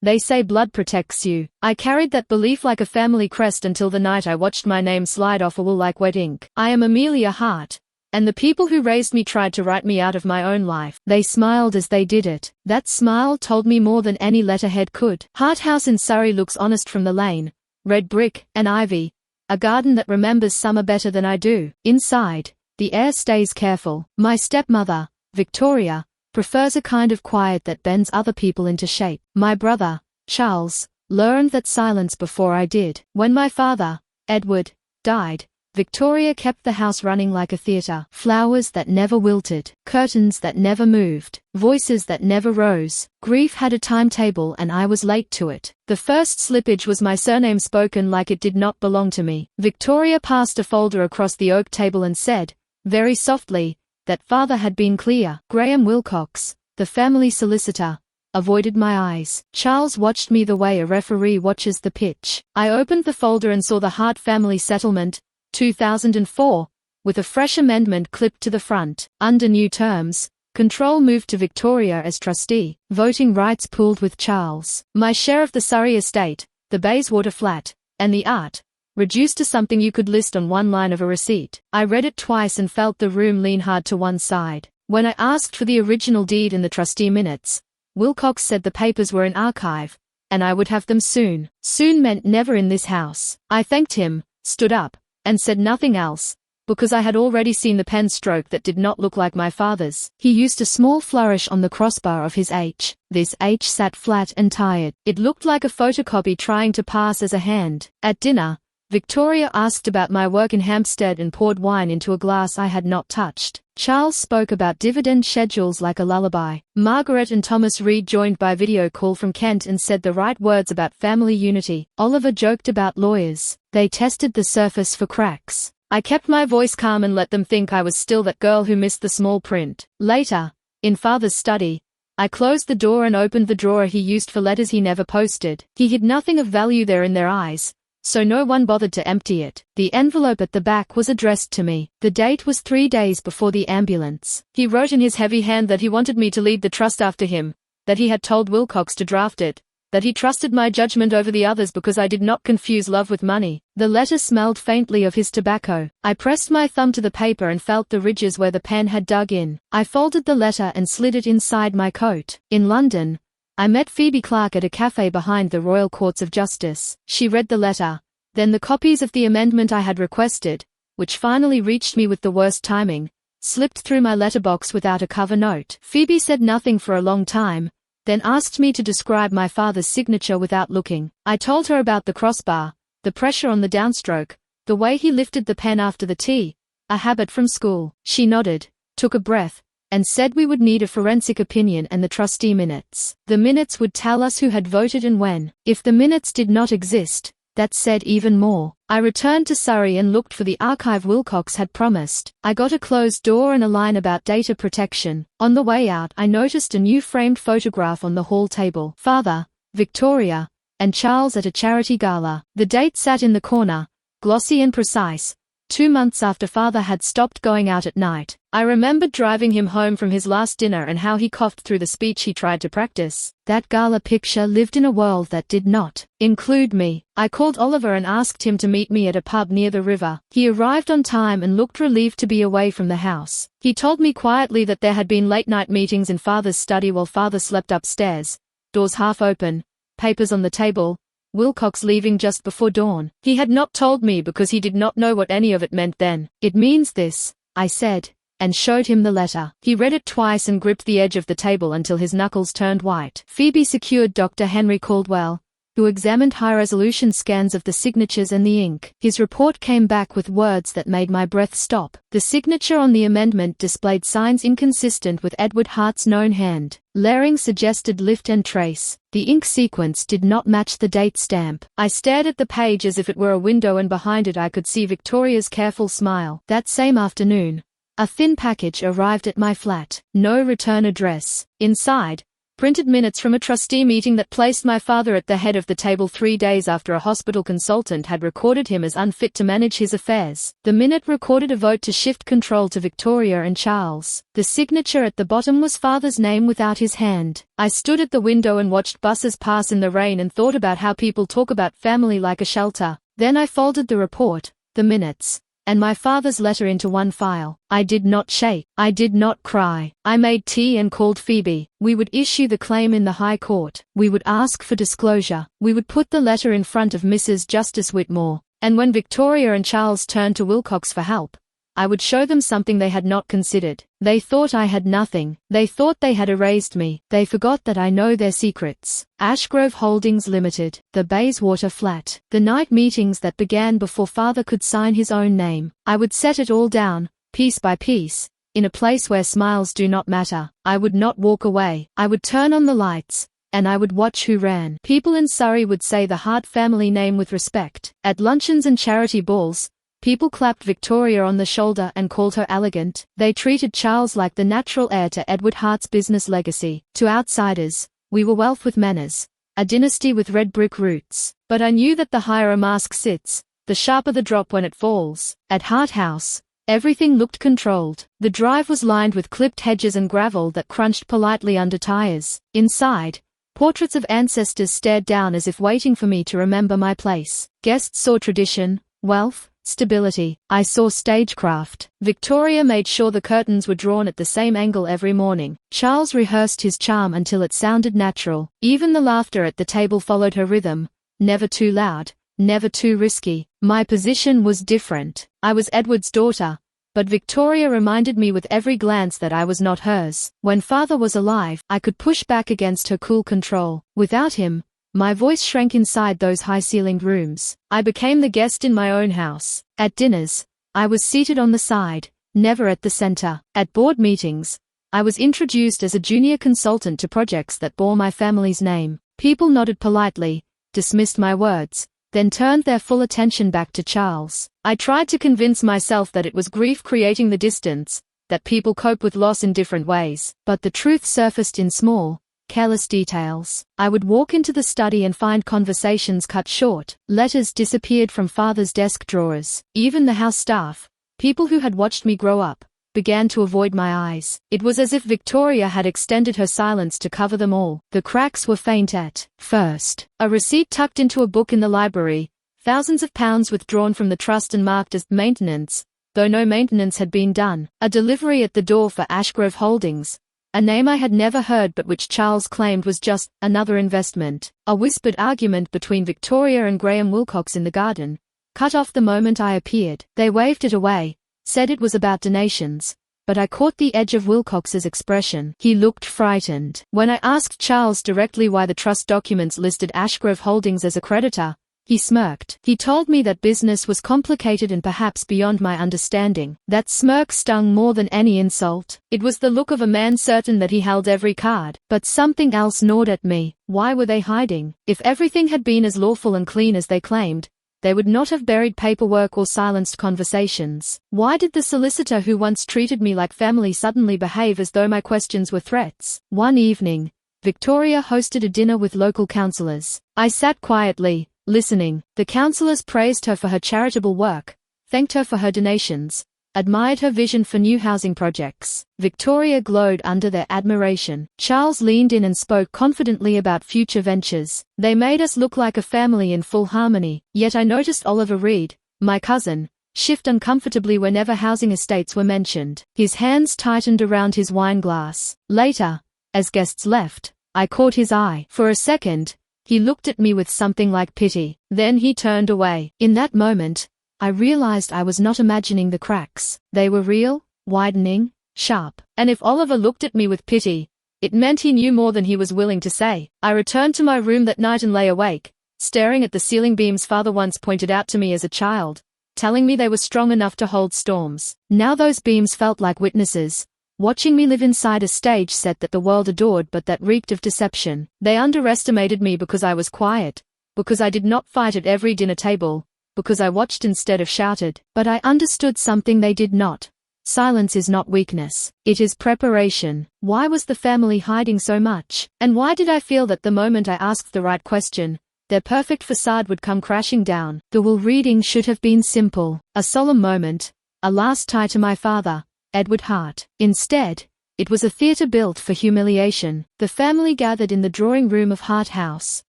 They say blood protects you. I carried that belief like a family crest until the night I watched my name slide off a wall like wet ink. I am Amelia Hart, and the people who raised me tried to write me out of my own life. They smiled as they did it. That smile told me more than any letterhead could. Hart House in Surrey looks honest from the lane. Red brick and ivy. A garden that remembers summer better than I do. Inside, the air stays careful. My stepmother, Victoria, prefers a kind of quiet that bends other people into shape. My brother, Charles, learned that silence before I did. When my father, Edward, died, Victoria kept the house running like a theatre. Flowers that never wilted, curtains that never moved, voices that never rose. Grief had a timetable and I was late to it. The first slippage was my surname spoken like it did not belong to me. Victoria passed a folder across the oak table and said, very softly, that father had been clear. Graham Wilcox, the family solicitor, avoided my eyes. Charles watched me the way a referee watches the pitch. I opened the folder and saw the Hart Family Settlement, 2004, with a fresh amendment clipped to the front. Under new terms, control moved to Victoria as trustee. Voting rights pooled with Charles. My share of the Surrey estate, the Bayswater flat, and the art, reduced to something you could list on one line of a receipt. I read it twice and felt the room lean hard to one side. When I asked for the original deed in the trustee minutes, Wilcox said the papers were in archive, and I would have them soon. Soon meant never in this house. I thanked him, stood up, and said nothing else, because I had already seen the pen stroke that did not look like my father's. He used a small flourish on the crossbar of his H. This H sat flat and tired. It looked like a photocopy trying to pass as a hand. At dinner, Victoria asked about my work in Hampstead and poured wine into a glass I had not touched. Charles spoke about dividend schedules like a lullaby. Margaret and Thomas Reed joined by video call from Kent and said the right words about family unity. Oliver joked about lawyers. They tested the surface for cracks. I kept my voice calm and let them think I was still that girl who missed the small print. Later, in father's study, I closed the door and opened the drawer he used for letters he never posted. He hid nothing of value there in their eyes, so no one bothered to empty it. The envelope at the back was addressed to me. The date was 3 days before the ambulance. He wrote in his heavy hand that he wanted me to lead the trust after him, that he had told Wilcox to draft it, that he trusted my judgment over the others because I did not confuse love with money. The letter smelled faintly of his tobacco. I pressed my thumb to the paper and felt the ridges where the pen had dug in. I folded the letter and slid it inside my coat. In London, I met Phoebe Clark at a cafe behind the Royal Courts of Justice. She read the letter, then the copies of the amendment I had requested, which finally reached me with the worst timing, slipped through my letterbox without a cover note. Phoebe said nothing for a long time, then asked me to describe my father's signature without looking. I told her about the crossbar, the pressure on the downstroke, the way he lifted the pen after the T, a habit from school. She nodded, took a breath, and said we would need a forensic opinion and the trustee minutes. The minutes would tell us who had voted and when. If the minutes did not exist, that said even more. I returned to Surrey and looked for the archive Wilcox had promised. I got a closed door and a line about data protection. On the way out, I noticed a new framed photograph on the hall table. Father, Victoria, and Charles at a charity gala. The date sat in the corner, glossy and precise, 2 months after father had stopped going out at night. I remembered driving him home from his last dinner and how he coughed through the speech he tried to practice. That gala picture lived in a world that did not include me. I called Oliver and asked him to meet me at a pub near the river. He arrived on time and looked relieved to be away from the house. He told me quietly that there had been late-night meetings in father's study while father slept upstairs, doors half open, papers on the table, Wilcox leaving just before dawn. He had not told me because he did not know what any of it meant then. It means this, I said, and showed him the letter. He read it twice and gripped the edge of the table until his knuckles turned white. Phoebe secured Dr. Henry Caldwell, who examined high-resolution scans of the signatures and the ink. His report came back with words that made my breath stop. The signature on the amendment displayed signs inconsistent with Edward Hart's known hand. Layering suggested lift and trace. The ink sequence did not match the date stamp. I stared at the page as if it were a window, and behind it I could see Victoria's careful smile. That same afternoon, a thin package arrived at my flat. No return address. Inside, printed minutes from a trustee meeting that placed my father at the head of the table 3 days after a hospital consultant had recorded him as unfit to manage his affairs. The minute recorded a vote to shift control to Victoria and Charles. The signature at the bottom was father's name without his hand. I stood at the window and watched buses pass in the rain and thought about how people talk about family like a shelter. Then I folded the report, the minutes, and my father's letter into one file. I did not shake. I did not cry. I made tea and called Phoebe. We would issue the claim in the High Court. We would ask for disclosure. We would put the letter in front of Mrs. Justice Whitmore. And when Victoria and Charles turned to Wilcox for help, I would show them something they had not considered. They thought I had nothing. They thought they had erased me. They forgot that I know their secrets. Ashgrove Holdings Limited, the Bayswater flat, the night meetings that began before father could sign his own name. I would set it all down, piece by piece, in a place where smiles do not matter. I would not walk away. I would turn on the lights, and I would watch who ran. People in Surrey would say the Hart family name with respect. At luncheons and charity balls, people clapped Victoria on the shoulder and called her elegant. They treated Charles like the natural heir to Edward Hart's business legacy. To outsiders, we were wealth with manners, a dynasty with red brick roots. But I knew that the higher a mask sits, the sharper the drop when it falls. At Hart House, everything looked controlled. The drive was lined with clipped hedges and gravel that crunched politely under tires. Inside, portraits of ancestors stared down as if waiting for me to remember my place. Guests saw tradition, wealth, stability. I saw stagecraft. Victoria made sure the curtains were drawn at the same angle every morning. Charles rehearsed his charm until it sounded natural. Even the laughter at the table followed her rhythm. Never too loud, never too risky. My position was different. I was Edward's daughter, but Victoria reminded me with every glance that I was not hers. When father was alive, I could push back against her cool control. Without him, my voice shrank inside those high-ceilinged rooms. I became the guest in my own house. At dinners, I was seated on the side, never at the center. At board meetings, I was introduced as a junior consultant to projects that bore my family's name. People nodded politely, dismissed my words, then turned their full attention back to Charles. I tried to convince myself that it was grief creating the distance, that people cope with loss in different ways. But the truth surfaced in small, careless details. I would walk into the study and find conversations cut short. Letters disappeared from father's desk drawers. Even the house staff, people who had watched me grow up, began to avoid my eyes. It was as if Victoria had extended her silence to cover them all. The cracks were faint at first. A receipt tucked into a book in the library, thousands of pounds withdrawn from the trust and marked as maintenance, though no maintenance had been done. A delivery at the door for Ashgrove Holdings, a name I had never heard but which Charles claimed was just another investment. A whispered argument between Victoria and Graham Wilcox in the garden, cut off the moment I appeared. They waved it away, said it was about donations, but I caught the edge of Wilcox's expression. He looked frightened. When I asked Charles directly why the trust documents listed Ashgrove Holdings as a creditor, he smirked. He told me that business was complicated and perhaps beyond my understanding. That smirk stung more than any insult. It was the look of a man certain that he held every card. But something else gnawed at me. Why were they hiding? If everything had been as lawful and clean as they claimed, they would not have buried paperwork or silenced conversations. Why did the solicitor who once treated me like family suddenly behave as though my questions were threats? One evening, Victoria hosted a dinner with local councillors. I sat quietly, listening. The councillors praised her for her charitable work, thanked her for her donations, admired her vision for new housing projects. Victoria glowed under their admiration. Charles leaned in and spoke confidently about future ventures. They made us look like a family in full harmony. Yet I noticed Oliver Reed, my cousin, shift uncomfortably whenever housing estates were mentioned. His hands tightened around his wine glass. Later, as guests left, I caught his eye. For a second, he looked at me with something like pity. Then he turned away. In that moment, I realized I was not imagining the cracks. They were real, widening, sharp. And if Oliver looked at me with pity, it meant he knew more than he was willing to say. I returned to my room that night and lay awake, staring at the ceiling beams father once pointed out to me as a child, telling me they were strong enough to hold storms. Now those beams felt like witnesses, watching me live inside a stage set that the world adored but that reeked of deception. They underestimated me because I was quiet, because I did not fight at every dinner table, because I watched instead of shouted. But I understood something they did not. Silence is not weakness. It is preparation. Why was the family hiding so much? And why did I feel that the moment I asked the right question, their perfect facade would come crashing down? The will reading should have been simple. A solemn moment. A last tie to my father, Edward Hart. Instead, it was a theatre built for humiliation. The family gathered in the drawing room of Hart House.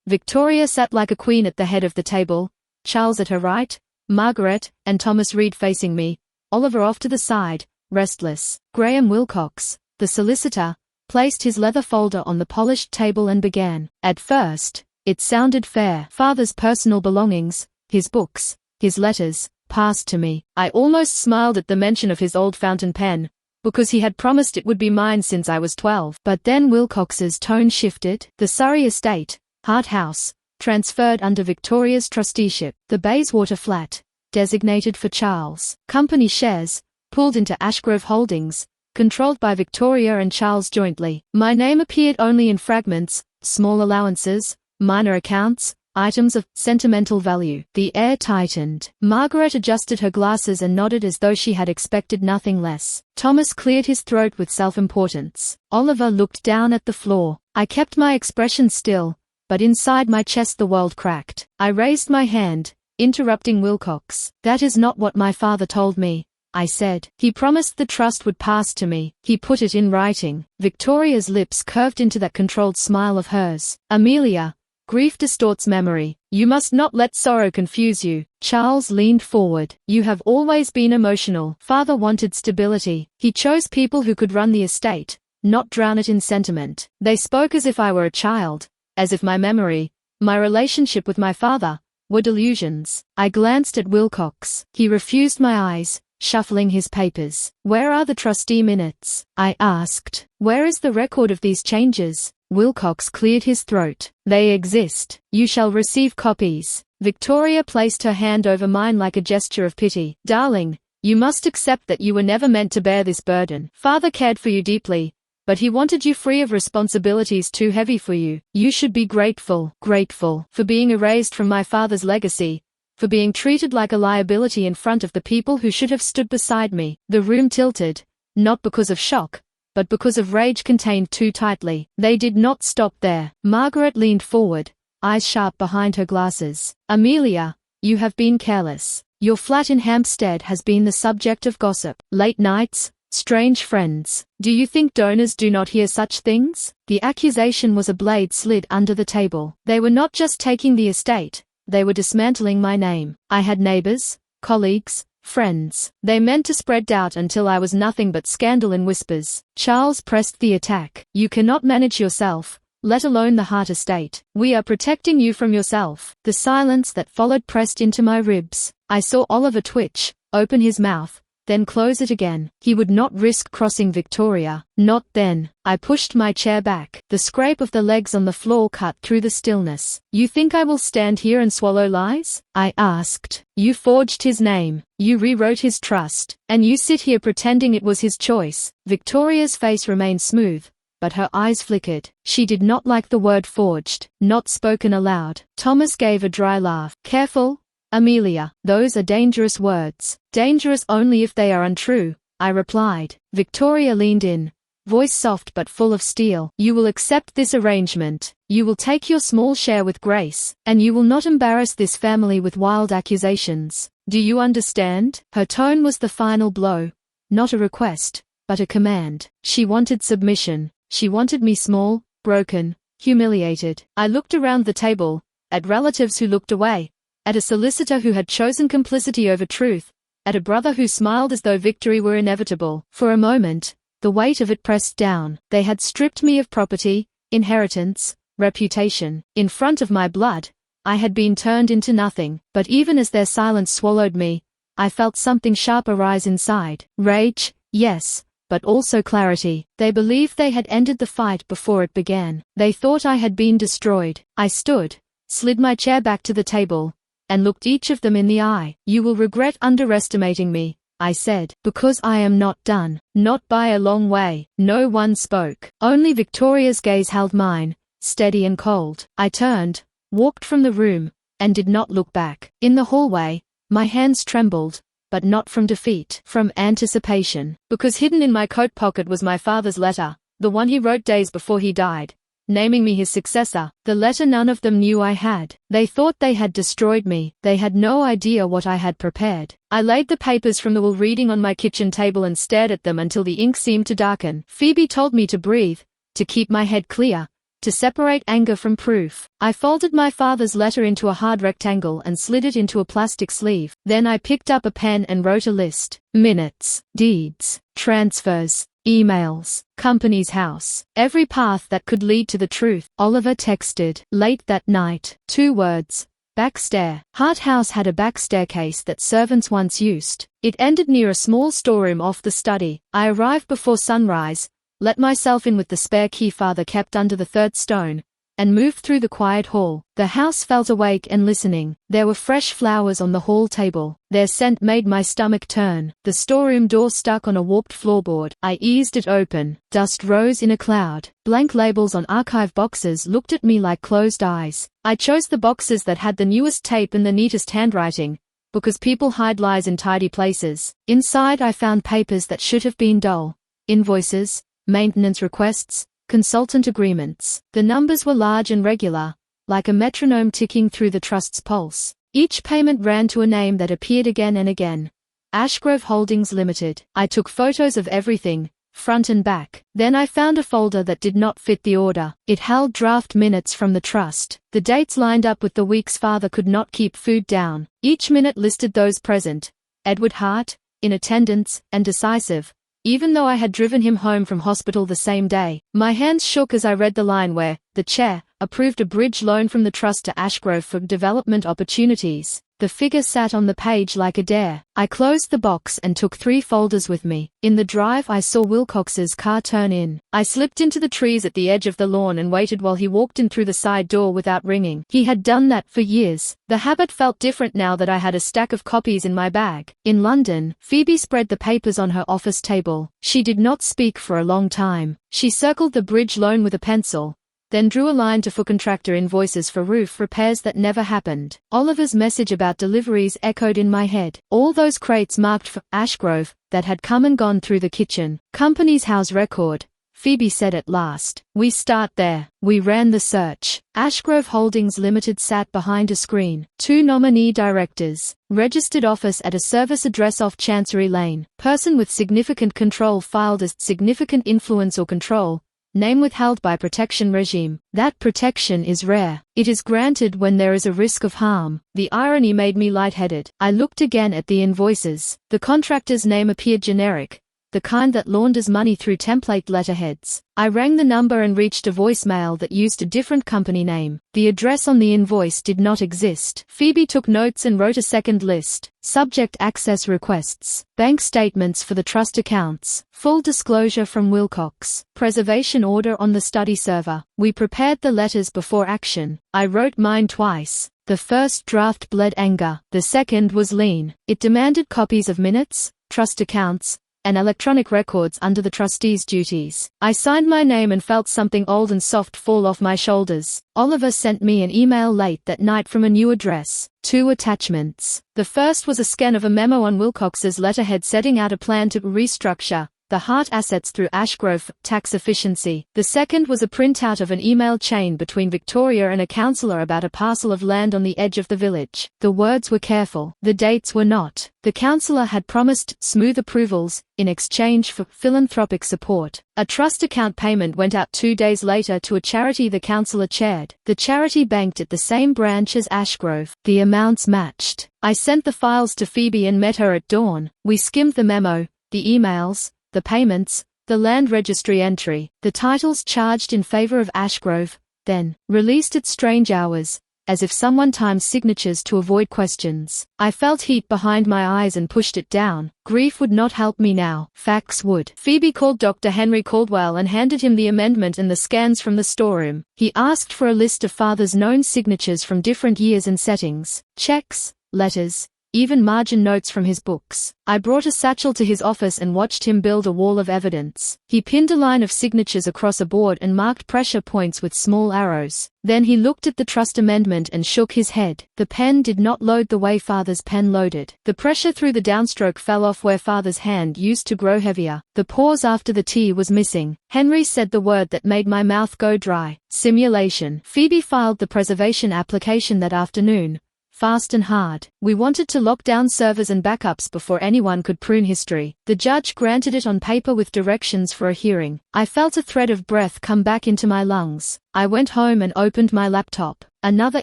Victoria sat like a queen at the head of the table, Charles at her right, Margaret and Thomas Reed facing me, Oliver off to the side, restless. Graham Wilcox, the solicitor, placed his leather folder on the polished table and began. At first, it sounded fair. Father's personal belongings, his books, his letters, passed to me. I almost smiled at the mention of his old fountain pen, because he had promised it would be mine since I was 12. But then Wilcox's tone shifted. The Surrey estate, Hart House, transferred under Victoria's trusteeship. The Bayswater flat, designated for Charles. Company shares, pooled into Ashgrove Holdings, controlled by Victoria and Charles jointly. My name appeared only in fragments, small allowances, minor accounts, items of sentimental value. The air tightened. Margaret adjusted her glasses and nodded as though she had expected nothing less. Thomas cleared his throat with self-importance. Oliver looked down at the floor. I kept my expression still, but inside my chest the world cracked. I raised my hand, interrupting Wilcox. That is not what my father told me, I said. He promised the trust would pass to me. He put it in writing. Victoria's lips curved into that controlled smile of hers. Amelia, grief distorts memory. You must not let sorrow confuse you. Charles leaned forward. You have always been emotional. Father wanted stability. He chose people who could run the estate, not drown it in sentiment. They spoke as if I were a child, as if my memory, my relationship with my father, were delusions. I glanced at Wilcox. He refused my eyes, shuffling his papers. Where are the trustee minutes? I asked. Where is the record of these changes? Wilcox cleared his throat. They exist. You shall receive copies. Victoria placed her hand over mine like a gesture of pity. Darling, you must accept that you were never meant to bear this burden. Father cared for you deeply, but he wanted you free of responsibilities too heavy for you. You should be grateful for being erased from my father's legacy, for being treated like a liability in front of the people who should have stood beside me. The room tilted, not because of shock, but because of rage contained too tightly. They did not stop there. Margaret leaned forward, eyes sharp behind her glasses. Amelia, you have been careless. Your flat in Hampstead has been the subject of gossip. Late nights, strange friends. Do you think donors do not hear such things? The accusation was a blade slid under the table. They were not just taking the estate, they were dismantling my name. I had neighbors, colleagues, friends. They meant to spread doubt until I was nothing but scandal in whispers. Charles pressed the attack. You cannot manage yourself, let alone the Hart estate. We are protecting you from yourself. The silence that followed pressed into my ribs. I saw Oliver twitch, open his mouth, then close it again. He would not risk crossing Victoria. Not then. I pushed my chair back. The scrape of the legs on the floor cut through the stillness. You think I will stand here and swallow lies? I asked. You forged his name. You rewrote his trust. And you sit here pretending it was his choice. Victoria's face remained smooth, but her eyes flickered. She did not like the word forged, not spoken aloud. Thomas gave a dry laugh. Careful, Amelia, those are dangerous words. Dangerous only if they are untrue, I replied. Victoria leaned in, voice soft but full of steel. You will accept this arrangement. You will take your small share with grace, and you will not embarrass this family with wild accusations. Do you understand? Her tone was the final blow, not a request, but a command. She wanted submission. She wanted me small, broken, humiliated. I looked around the table, at relatives who looked away, at a solicitor who had chosen complicity over truth, at a brother who smiled as though victory were inevitable. For a moment, the weight of it pressed down. They had stripped me of property, inheritance, reputation. In front of my blood, I had been turned into nothing. But even as their silence swallowed me, I felt something sharp arise inside. Rage, yes, but also clarity. They believed they had ended the fight before it began. They thought I had been destroyed. I stood, slid my chair back to the table, and looked each of them in the eye. You will regret underestimating me, I said, because I am not done. Not by a long way. No one spoke. Only Victoria's gaze held mine, steady and cold. I turned, walked from the room, and did not look back. In the hallway, my hands trembled, but not from defeat, from anticipation. Because hidden in my coat pocket was my father's letter, the one he wrote days before he died, naming me his successor, the letter none of them knew I had. They thought they had destroyed me. They had no idea what I had prepared. I laid the papers from the will reading on my kitchen table and stared at them until the ink seemed to darken. Phoebe told me to breathe, to keep my head clear, to separate anger from proof. I folded my father's letter into a hard rectangle and slid it into a plastic sleeve. Then I picked up a pen and wrote a list. Minutes, deeds, transfers, emails, company's house. Every path that could lead to the truth. Oliver texted. Late that night. 2 words. Backstair. Hart House had a back staircase that servants once used. It ended near a small storeroom off the study. I arrived before sunrise, let myself in with the spare key father kept under the 3rd stone, and moved through the quiet hall. The house felt awake and listening. There were fresh flowers on the hall table. Their scent made my stomach turn. The storeroom door stuck on a warped floorboard. I eased it open. Dust rose in a cloud. Blank labels on archive boxes looked at me like closed eyes. I chose the boxes that had the newest tape and the neatest handwriting, because people hide lies in tidy places. Inside I found papers that should have been dull. Invoices, maintenance requests, consultant agreements. The numbers were large and regular, like a metronome ticking through the trust's pulse. Each payment ran to a name that appeared again and again. Ashgrove Holdings Limited. I took photos of everything, front and back. Then I found a folder that did not fit the order. It held draft minutes from the trust. The dates lined up with the weeks father could not keep food down. Each minute listed those present. Edward Hart, in attendance, and decisive, even though I had driven him home from hospital the same day. My hands shook as I read the line where the chair approved a bridge loan from the trust to Ashgrove for development opportunities. The figure sat on the page like a dare. I closed the box and took 3 folders with me. In the drive I saw Wilcox's car turn in. I slipped into the trees at the edge of the lawn and waited while he walked in through the side door without ringing. He had done that for years. The habit felt different now that I had a stack of copies in my bag. In London, Phoebe spread the papers on her office table. She did not speak for a long time. She circled the bridge loan with a pencil, then drew a line for contractor invoices for roof repairs that never happened. Oliver's message about deliveries echoed in my head. All those crates marked for Ashgrove that had come and gone through the kitchen. Company's house record, Phoebe said at last. We start there. We ran the search. Ashgrove Holdings Limited sat behind a screen. 2 nominee directors. Registered office at a service address off Chancery Lane. Person with significant control filed as significant influence or control. Name withheld by protection regime. That protection is rare. It is granted when there is a risk of harm. The irony made me lightheaded. I looked again at the invoices. The contractor's name appeared generic, the kind that launders money through template letterheads. I rang the number and reached a voicemail that used a different company name. The address on the invoice did not exist. Phoebe took notes and wrote a second list. Subject access requests. Bank statements for the trust accounts. Full disclosure from Wilcox. Preservation order on the study server. We prepared the letters before action. I wrote mine twice. The first draft bled anger. The second was lean. It demanded copies of minutes, trust accounts, and electronic records under the trustee's duties. I signed my name and felt something old and soft fall off my shoulders. Oliver sent me an email late that night from a new address. 2 attachments. The first was a scan of a memo on Wilcox's letterhead setting out a plan to restructure the Hart assets through Ashgrove for tax efficiency. The second was a printout of an email chain between Victoria and a councillor about a parcel of land on the edge of the village. The words were careful. The dates were not. The councillor had promised smooth approvals in exchange for philanthropic support. A trust account payment went out 2 days later to a charity the councillor chaired. The charity banked at the same branch as Ashgrove. The amounts matched. I sent the files to Phoebe and met her at dawn. We skimmed the memo, the emails, the payments, the land registry entry, the titles charged in favor of Ashgrove, then released at strange hours, as if someone timed signatures to avoid questions. I felt heat behind my eyes and pushed it down. Grief would not help me now. Facts would. Phoebe called Dr. Henry Caldwell and handed him the amendment and the scans from the storeroom. He asked for a list of father's known signatures from different years and settings. Checks, letters, even margin notes from his books. I brought a satchel to his office and watched him build a wall of evidence. He pinned a line of signatures across a board and marked pressure points with small arrows. Then he looked at the trust amendment and shook his head. The pen did not load the way Father's pen loaded. The pressure through the downstroke fell off where Father's hand used to grow heavier. The pause after the T was missing. Henry said the word that made my mouth go dry. Simulation. Phoebe filed the preservation application that afternoon. Fast and hard. We wanted to lock down servers and backups before anyone could prune history. The judge granted it on paper with directions for a hearing. I felt a thread of breath come back into my lungs. I went home and opened my laptop. Another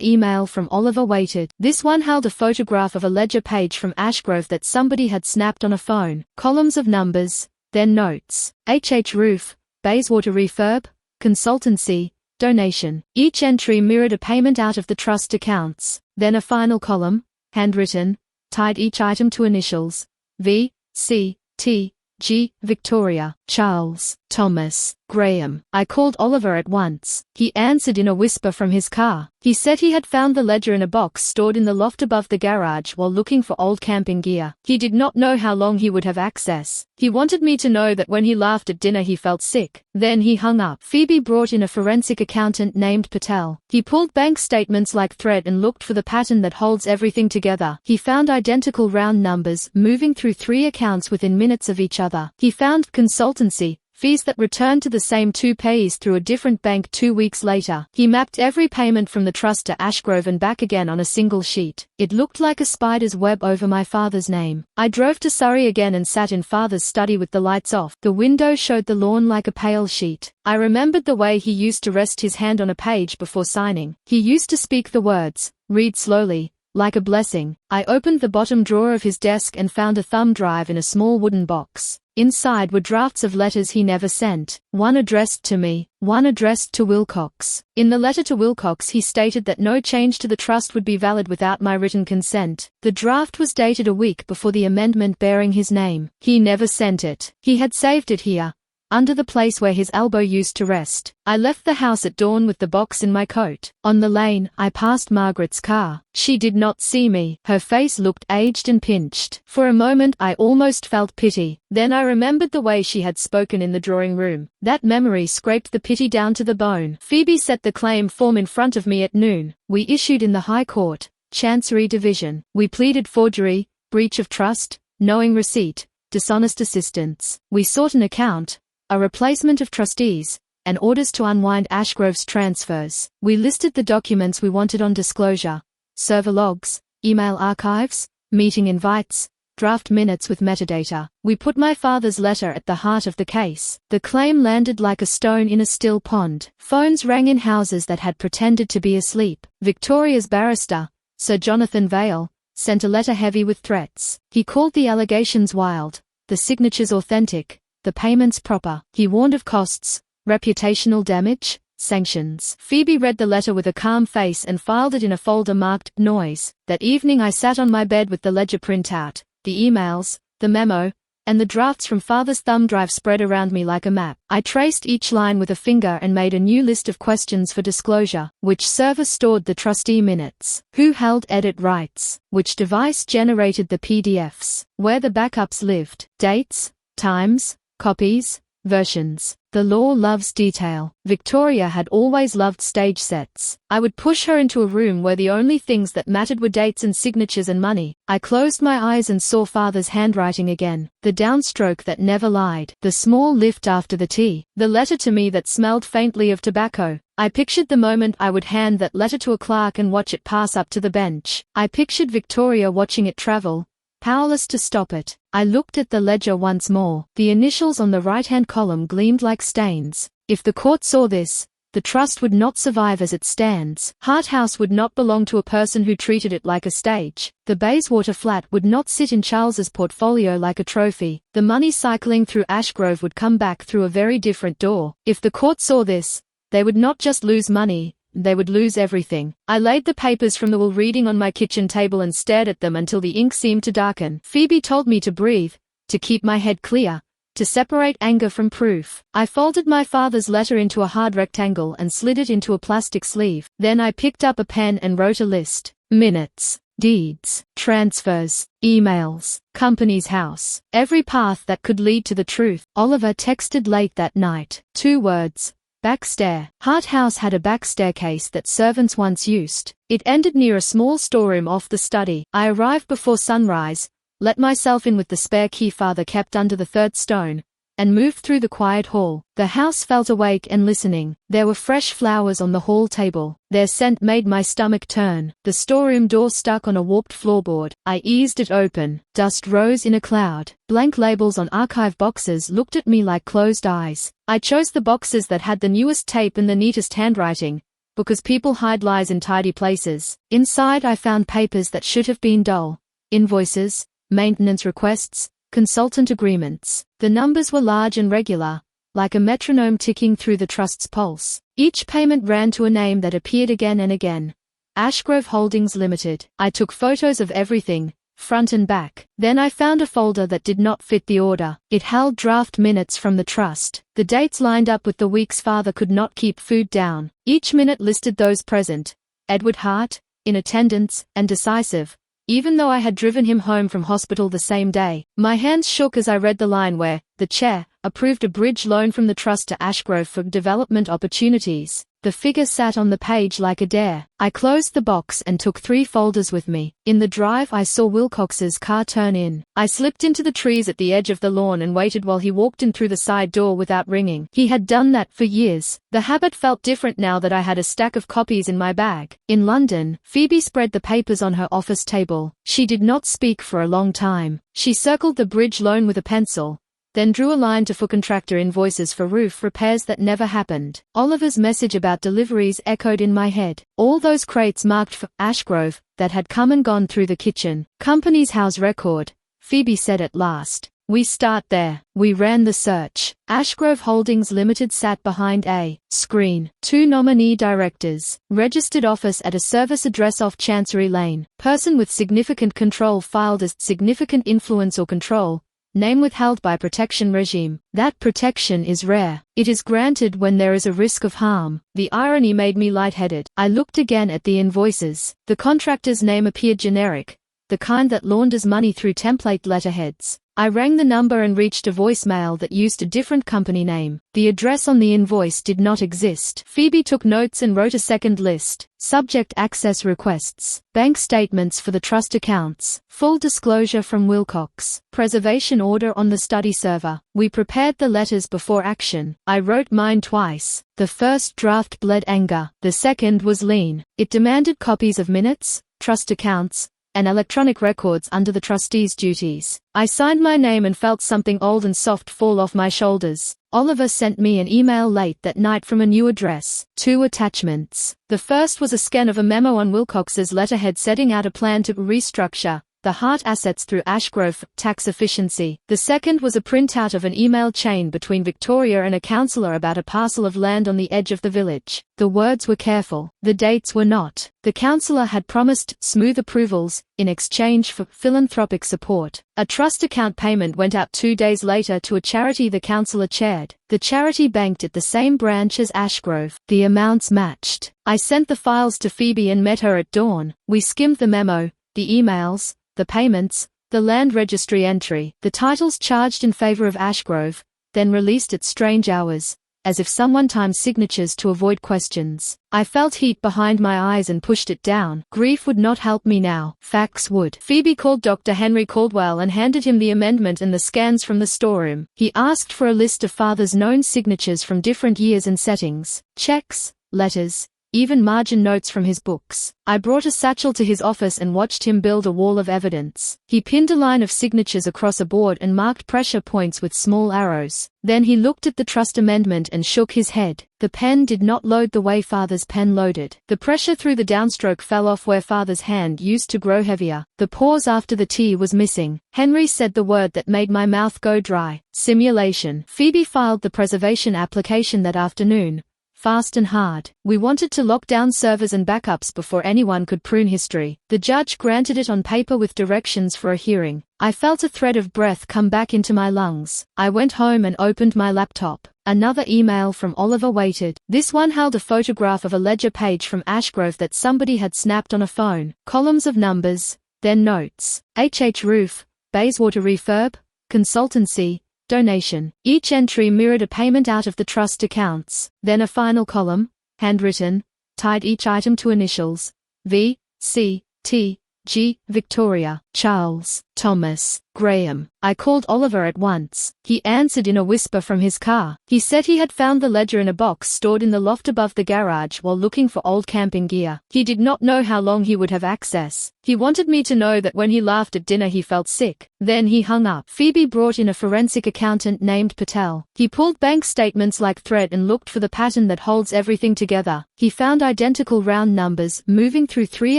email from Oliver waited. This one held a photograph of a ledger page from Ashgrove that somebody had snapped on a phone. Columns of numbers, then notes. HH Roof, Bayswater Refurb, Consultancy, Donation. Each entry mirrored a payment out of the trust accounts. Then a final column, handwritten, tied each item to initials. V, C, T, G, Victoria, Charles, Thomas, Graham. I called Oliver at once. He answered in a whisper from his car. He said he had found the ledger in a box stored in the loft above the garage while looking for old camping gear. He did not know how long he would have access. He wanted me to know that when he laughed at dinner he felt sick. Then he hung up. Phoebe brought in a forensic accountant named Patel. He pulled bank statements like thread and looked for the pattern that holds everything together. He found identical round numbers moving through 3 accounts within minutes of each other. He found consultancy fees that returned to the same 2 payees through a different bank 2 weeks later. He mapped every payment from the trust to Ashgrove and back again on a single sheet. It looked like a spider's web over my father's name. I drove to Surrey again and sat in Father's study with the lights off. The window showed the lawn like a pale sheet. I remembered the way he used to rest his hand on a page before signing. He used to speak the words, read slowly, like a blessing. I opened the bottom drawer of his desk and found a thumb drive in a small wooden box. Inside were drafts of letters he never sent, one addressed to me, one addressed to Wilcox. In the letter to Wilcox he stated that no change to the trust would be valid without my written consent. The draft was dated a week before the amendment bearing his name. He never sent it. He had saved it here, under the place where his elbow used to rest. I left the house at dawn with the box in my coat. On the lane, I passed Margaret's car. She did not see me. Her face looked aged and pinched. For a moment I almost felt pity. Then I remembered the way she had spoken in the drawing room. That memory scraped the pity down to the bone. Phoebe set the claim form in front of me at noon. We issued in the High Court, Chancery Division. We pleaded forgery, breach of trust, knowing receipt, dishonest assistance. We sought an account, a replacement of trustees, and orders to unwind Ashgrove's transfers. We listed the documents we wanted on disclosure: server logs, email archives, meeting invites, draft minutes with metadata. We put my father's letter at the heart of the case. The claim landed like a stone in a still pond. Phones rang in houses that had pretended to be asleep. Victoria's barrister, Sir Jonathan Vale, sent a letter heavy with threats. He called the allegations wild, the signatures authentic, the payments proper. He warned of costs, reputational damage, sanctions. Phoebe read the letter with a calm face and filed it in a folder marked noise. That evening I sat on my bed with the ledger printout, the emails, the memo, and the drafts from Father's thumb drive spread around me like a map. I traced each line with a finger and made a new list of questions for disclosure. Which server stored the trustee minutes? Who held edit rights? Which device generated the PDFs? Where the backups lived? Dates, times, copies, versions. The law loves detail. Victoria had always loved stage sets. I would push her into a room where the only things that mattered were dates and signatures and money. I closed my eyes and saw Father's handwriting again. The downstroke that never lied. The small lift after the T. The letter to me that smelled faintly of tobacco. I pictured the moment I would hand that letter to a clerk and watch it pass up to the bench. I pictured Victoria watching it travel, powerless to stop it. I looked at the ledger once more. The initials on the right-hand column gleamed like stains. If the court saw this, the trust would not survive as it stands. Hart House would not belong to a person who treated it like a stage. The Bayswater flat would not sit in Charles's portfolio like a trophy. The money cycling through Ashgrove would come back through a very different door. If the court saw this, they would not just lose money, they would lose everything. I laid the papers from the will reading on my kitchen table and stared at them until the ink seemed to darken. Phoebe told me to breathe, to keep my head clear, to separate anger from proof. I folded my father's letter into a hard rectangle and slid it into a plastic sleeve. Then I picked up a pen and wrote a list. Minutes. deeds, transfers, emails, company's house. Every path that could lead to the truth. Oliver texted late that night. 2 words. Backstair. Hart House had a back staircase that servants once used. It ended near a small storeroom off the study. I arrived before sunrise, let myself in with the spare key father kept under the 3rd stone, and moved through the quiet hall. The house felt awake and listening. There were fresh flowers on the hall table. Their scent made my stomach turn. The storeroom door stuck on a warped floorboard. I eased it open. Dust rose in a cloud. Blank labels on archive boxes looked at me like closed eyes. I chose the boxes that had the newest tape and the neatest handwriting, because people hide lies in tidy places. Inside I found papers that should have been dull. Invoices, maintenance requests, consultant agreements. The numbers were large and regular, like a metronome ticking through the trust's pulse. Each payment ran to a name that appeared again and again. Ashgrove Holdings Limited. I took photos of everything, front and back. Then I found a folder that did not fit the order. It held draft minutes from the trust. The dates lined up with the weeks father could not keep food down. Each minute listed those present. Edward Hart, in attendance, and decisive, even though I had driven him home from hospital the same day. My hands shook as I read the line where the chair approved a bridge loan from the trust to Ashgrove for development opportunities. The figure sat on the page like a dare. I closed the box and took 3 folders with me. In the drive I saw Wilcox's car turn in. I slipped into the trees at the edge of the lawn and waited while he walked in through the side door without ringing. He had done that for years. The habit felt different now that I had a stack of copies in my bag. In London, Phoebe spread the papers on her office table. She did not speak for a long time. She circled the bridge loan with a pencil, then drew a line for contractor invoices for roof repairs that never happened. Oliver's message about deliveries echoed in my head. All those crates marked for Ashgrove that had come and gone through the kitchen. Company's house record, Phoebe said at last. We start there. We ran the search. Ashgrove Holdings Limited sat behind a screen. 2 nominee directors. Registered office at a service address off Chancery Lane. Person with significant control filed as significant influence or control. Name withheld by protection regime. That protection is rare. It is granted when there is a risk of harm. The irony made me lightheaded. I looked again at the invoices. The contractor's name appeared generic, the kind that launders money through template letterheads. I rang the number and reached a voicemail that used a different company name. The address on the invoice did not exist. Phoebe took notes and wrote a second list. Subject access requests. Bank statements for the trust accounts. Full disclosure from Wilcox. Preservation order on the study server. We prepared the letters before action. I wrote mine twice. The first draft bled anger. The second was lean. It demanded copies of minutes, trust accounts, and electronic records under the trustee's duties. I signed my name and felt something old and soft fall off my shoulders. Oliver sent me an email late that night from a new address. 2 attachments. The first was a scan of a memo on Wilcox's letterhead setting out a plan to restructure the Hart assets through Ashgrove for tax efficiency. The second was a printout of an email chain between Victoria and a councillor about a parcel of land on the edge of the village. The words were careful. The dates were not. The councillor had promised smooth approvals in exchange for philanthropic support. A trust account payment went out 2 days later to a charity the councillor chaired. The charity banked at the same branch as Ashgrove. The amounts matched. I sent the files to Phoebe and met her at dawn. We skimmed the memo, the emails, the payments, the land registry entry, the titles charged in favor of Ashgrove, then released at strange hours, as if someone timed signatures to avoid questions. I felt heat behind my eyes and pushed it down. Grief would not help me now. Facts would. Phoebe called Dr. Henry Caldwell and handed him the amendment and the scans from the storeroom. He asked for a list of father's known signatures from different years and settings, checks, letters, even margin notes from his books. I brought a satchel to his office and watched him build a wall of evidence. He pinned a line of signatures across a board and marked pressure points with small arrows. Then he looked at the trust amendment and shook his head. The pen did not load the way father's pen loaded. The pressure through the downstroke fell off where father's hand used to grow heavier. The pause after the T was missing. Henry said the word that made my mouth go dry. Simulation. Phoebe filed the preservation application that afternoon, fast and hard. We wanted to lock down servers and backups before anyone could prune history. The judge granted it on paper with directions for a hearing. I felt a thread of breath come back into my lungs. I went home and opened my laptop. Another email from Oliver waited. This one held a photograph of a ledger page from Ashgrove that somebody had snapped on a phone. Columns of numbers, then notes. HH Roof, Bayswater Refurb, Consultancy, Donation. Each entry mirrored a payment out of the trust accounts. Then a final column, handwritten, tied each item to initials. V, C, T, G, Victoria, Charles, Thomas, Graham. I called Oliver at once. He answered in a whisper from his car. He said he had found the ledger in a box stored in the loft above the garage while looking for old camping gear. He did not know how long he would have access. He wanted me to know that when he laughed at dinner he felt sick. Then he hung up. Phoebe brought in a forensic accountant named Patel. He pulled bank statements like thread and looked for the pattern that holds everything together. He found identical round numbers moving through 3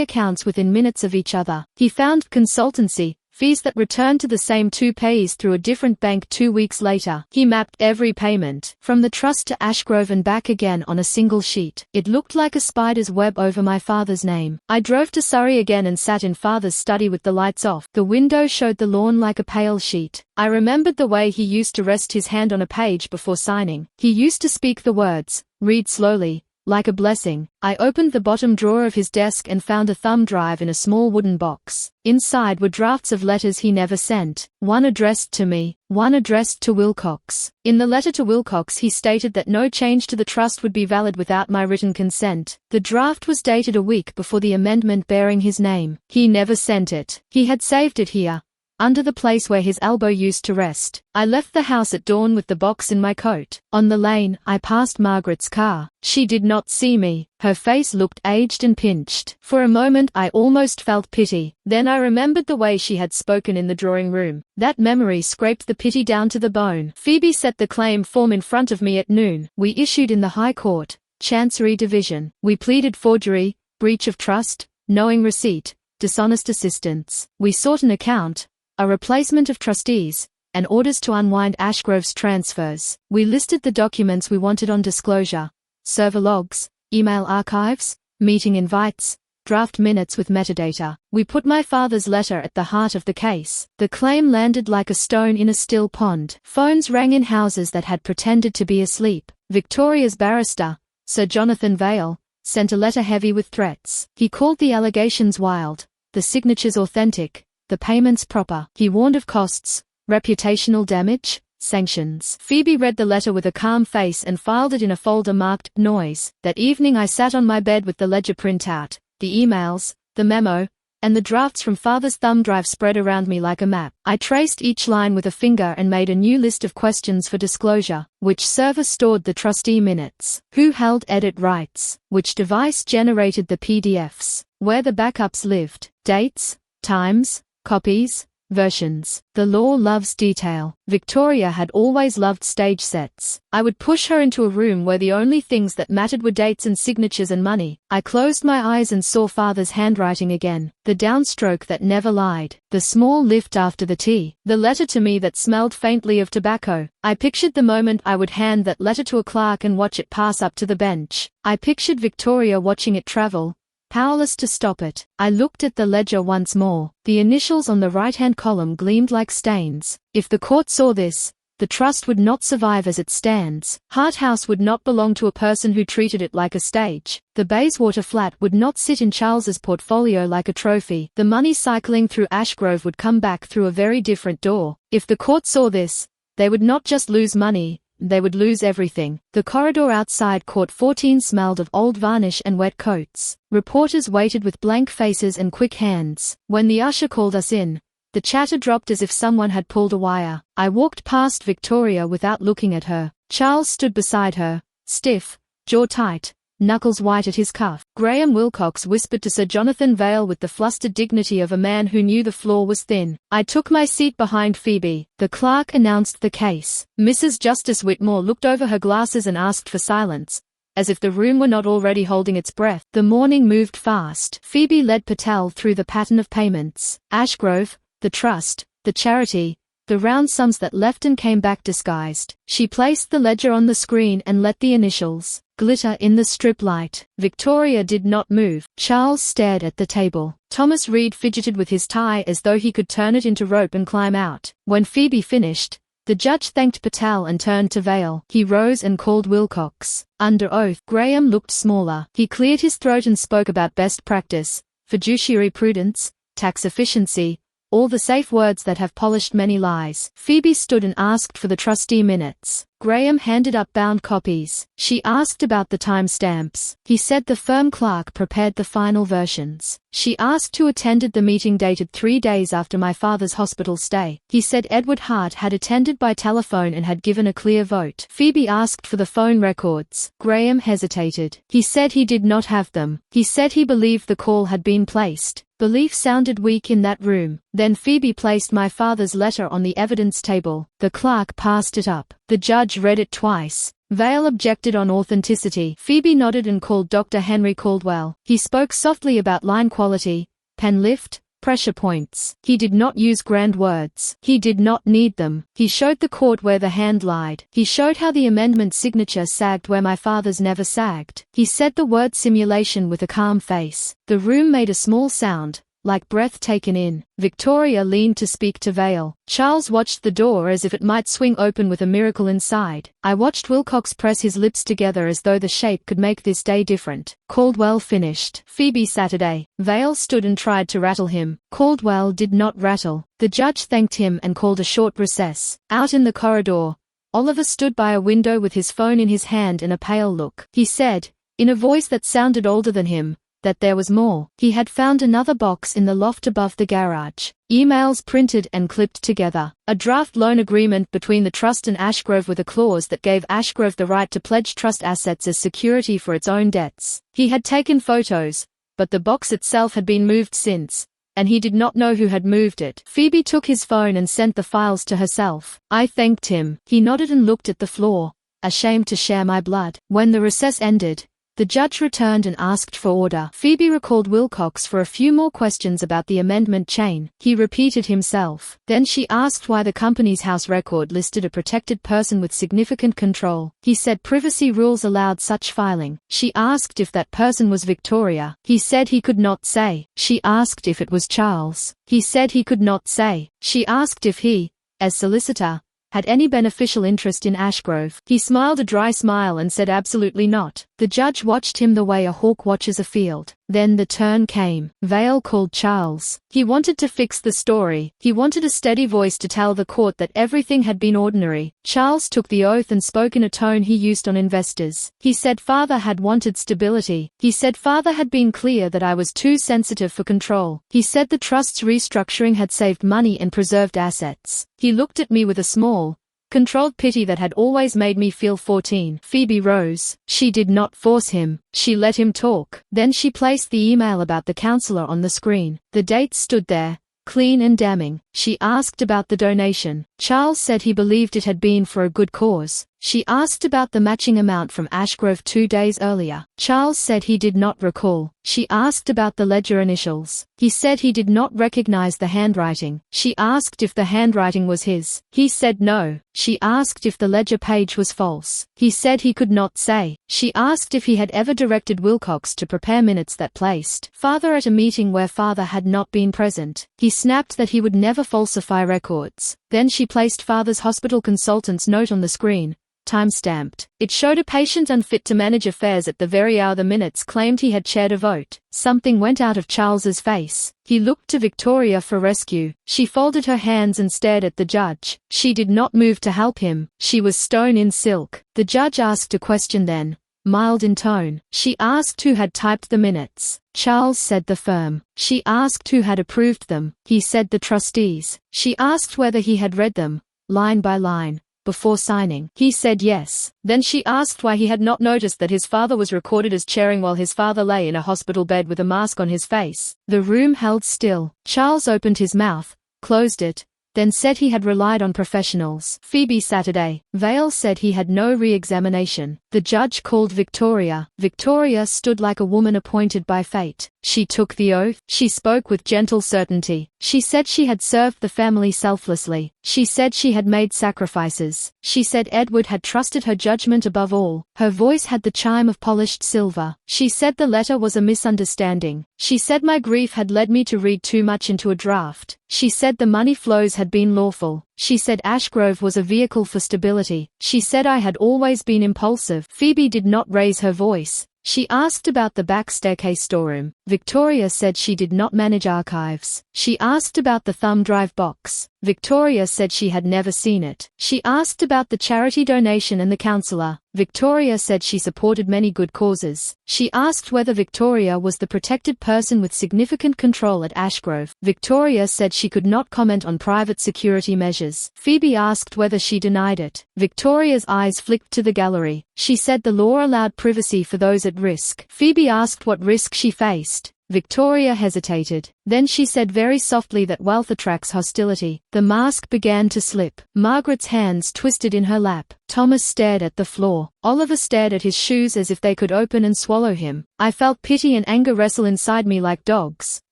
accounts within minutes of each other. He found consultancy fees that returned to the same 2 payees through a different bank 2 weeks later. He mapped every payment, from the trust to Ashgrove and back again on a single sheet. It looked like a spider's web over my father's name. I drove to Surrey again and sat in father's study with the lights off. The window showed the lawn like a pale sheet. I remembered the way he used to rest his hand on a page before signing. He used to speak the words, read slowly, like a blessing. I opened the bottom drawer of his desk and found a thumb drive in a small wooden box. Inside were drafts of letters he never sent, one addressed to me, one addressed to Wilcox. In the letter to Wilcox he stated that no change to the trust would be valid without my written consent. The draft was dated a week before the amendment bearing his name. He never sent it. He had saved it here, under the place where his elbow used to rest. I left the house at dawn with the box in my coat. On the lane, I passed Margaret's car. She did not see me. Her face looked aged and pinched. For a moment I almost felt pity. Then I remembered the way she had spoken in the drawing room. That memory scraped the pity down to the bone. Phoebe set the claim form in front of me at noon. We issued in the High Court, Chancery Division. We pleaded forgery, breach of trust, knowing receipt, dishonest assistance. We sought an account, a replacement of trustees, and orders to unwind Ashgrove's transfers. We listed the documents we wanted on disclosure: server logs, email archives, meeting invites, draft minutes with metadata. We put my father's letter at the heart of the case. The claim landed like a stone in a still pond. Phones rang in houses that had pretended to be asleep. Victoria's barrister, Sir Jonathan Vale, sent a letter heavy with threats. He called the allegations wild, the signatures authentic, the payments proper. He warned of costs, reputational damage, sanctions. Phoebe read the letter with a calm face and filed it in a folder marked noise. That evening I sat on my bed with the ledger printout, the emails, the memo, and the drafts from father's thumb drive spread around me like a map. I traced each line with a finger and made a new list of questions for disclosure. Which server stored the trustee minutes? Who held edit rights? Which device generated the PDFs? Where the backups lived? Dates, times, copies, versions. The law loves detail. Victoria had always loved stage sets. I would push her into a room where the only things that mattered were dates and signatures and money. I closed my eyes and saw father's handwriting again. The downstroke that never lied. The small lift after the tea. The letter to me that smelled faintly of tobacco. I pictured the moment I would hand that letter to a clerk and watch it pass up to the bench. I pictured Victoria watching it travel, powerless to stop it. I looked at the ledger once more. The initials on the right-hand column gleamed like stains. If the court saw this, the trust would not survive as it stands. Hart House would not belong to a person who treated it like a stage. The Bayswater flat would not sit in Charles's portfolio like a trophy. The money cycling through Ashgrove would come back through a very different door. If the court saw this, they would not just lose money, they would lose everything. The corridor outside Court 14 smelled of old varnish and wet coats. Reporters waited with blank faces and quick hands. When the usher called us in, the chatter dropped as if someone had pulled a wire. I walked past Victoria without looking at her. Charles stood beside her, stiff, jaw tight, knuckles white at his cuff. Graham Wilcox whispered to Sir Jonathan Vale with the flustered dignity of a man who knew the floor was thin. I took my seat behind Phoebe. The clerk announced the case. Mrs. Justice Whitmore looked over her glasses and asked for silence, as if the room were not already holding its breath. The morning moved fast. Phoebe led Patel through the pattern of payments. Ashgrove, the trust, the charity, the round sums that left and came back disguised. She placed the ledger on the screen and let the initials glitter in the strip light. Victoria did not move. Charles stared at the table. Thomas Reed fidgeted with his tie as though he could turn it into rope and climb out. When Phoebe finished, the judge thanked Patel and turned to Vale. He rose and called Wilcox. Under oath, Graham looked smaller. He cleared his throat and spoke about best practice, fiduciary prudence, tax efficiency, all the safe words that have polished many lies. Phoebe stood and asked for the trustee minutes. Graham handed up bound copies. She asked about the timestamps. He said the firm clerk prepared the final versions. She asked who attended the meeting dated 3 days after my father's hospital stay. He said Edward Hart had attended by telephone and had given a clear vote. Phoebe asked for the phone records. Graham hesitated. He said he did not have them. He said he believed the call had been placed. Belief sounded weak in that room. Then Phoebe placed my father's letter on the evidence table. The clerk passed it up. The judge read it twice. Vale objected on authenticity. Phoebe nodded and called Dr. Henry Caldwell. He spoke softly about line quality, pen lift, pressure points. He did not use grand words. He did not need them. He showed the court where the hand lied. He showed how the amendment signature sagged where my father's never sagged. He said the word simulation with a calm face. The room made a small sound, like breath taken in. Victoria leaned to speak to Vale. Charles watched the door as if it might swing open with a miracle inside. I watched Wilcox press his lips together as though the shape could make this day different. Caldwell finished. Phoebe Saturday. Vale stood and tried to rattle him. Caldwell did not rattle. The judge thanked him and called a short recess. Out in the corridor, Oliver stood by a window with his phone in his hand and a pale look. He said, in a voice that sounded older than him, that there was more. He had found another box in the loft above the garage. Emails printed and clipped together. A draft loan agreement between the trust and Ashgrove with a clause that gave Ashgrove the right to pledge trust assets as security for its own debts. He had taken photos, but the box itself had been moved since, and he did not know who had moved it. Phoebe took his phone and sent the files to herself. I thanked him. He nodded and looked at the floor, ashamed to share my blood. When the recess ended, the judge returned and asked for order. Phoebe recalled Wilcox for a few more questions about the amendment chain. He repeated himself. Then she asked why the company's house record listed a protected person with significant control. He said privacy rules allowed such filing. She asked if that person was Victoria. He said he could not say. She asked if it was Charles. He said he could not say. She asked if he, as solicitor, had any beneficial interest in Ashgrove. He smiled a dry smile and said absolutely not. The judge watched him the way a hawk watches a field. Then the turn came. Vale called Charles. He wanted to fix the story. He wanted a steady voice to tell the court that everything had been ordinary. Charles took the oath and spoke in a tone he used on investors. He said father had wanted stability. He said father had been clear that I was too sensitive for control. He said the trust's restructuring had saved money and preserved assets. He looked at me with a small, controlled pity that had always made me feel 14. Phoebe rose. She did not force him. She let him talk. Then she placed the email about the counselor on the screen. The dates stood there, clean and damning. She asked about the donation. Charles said he believed it had been for a good cause. She asked about the matching amount from Ashgrove 2 days earlier. Charles said he did not recall. She asked about the ledger initials. He said he did not recognize the handwriting. She asked if the handwriting was his. He said no. She asked if the ledger page was false. He said he could not say. She asked if he had ever directed Wilcox to prepare minutes that placed father at a meeting where father had not been present. He snapped that he would never falsify records. Then she placed father's hospital consultant's note on the screen, time-stamped. It showed a patient unfit to manage affairs at the very hour the minutes claimed he had chaired a vote. Something went out of Charles's face. He looked to Victoria for rescue. She folded her hands and stared at the judge. She did not move to help him. She was stone in silk. The judge asked a question then, mild in tone. She asked who had typed the minutes. Charles said the firm. She asked who had approved them. He said the trustees. She asked whether he had read them, line by line, before signing. He said yes. Then she asked why he had not noticed that his father was recorded as chairing while his father lay in a hospital bed with a mask on his face. The room held still. Charles opened his mouth, closed it, then said he had relied on professionals. Phoebe Saturday. Vale said he had no re-examination. The judge called Victoria. Victoria stood like a woman appointed by fate. She took the oath. She spoke with gentle certainty. She said she had served the family selflessly. She said she had made sacrifices. She said Edward had trusted her judgment above all. Her voice had the chime of polished silver. She said the letter was a misunderstanding. She said my grief had led me to read too much into a draft. She said the money flows had been lawful. She said Ashgrove was a vehicle for stability. She said I had always been impulsive. Phoebe did not raise her voice. She asked about the back staircase storeroom. Victoria said she did not manage archives. She asked about the thumb drive box. Victoria said she had never seen it. She asked about the charity donation and the counsellor. Victoria said she supported many good causes. She asked whether Victoria was the protected person with significant control at Ashgrove. Victoria said she could not comment on private security measures. Phoebe asked whether she denied it. Victoria's eyes flicked to the gallery. She said the law allowed privacy for those at risk. Phoebe asked what risk she faced. Victoria hesitated. Then she said very softly that wealth attracts hostility. The mask began to slip. Margaret's hands twisted in her lap. Thomas stared at the floor. Oliver stared at his shoes as if they could open and swallow him. I felt pity and anger wrestle inside me like dogs.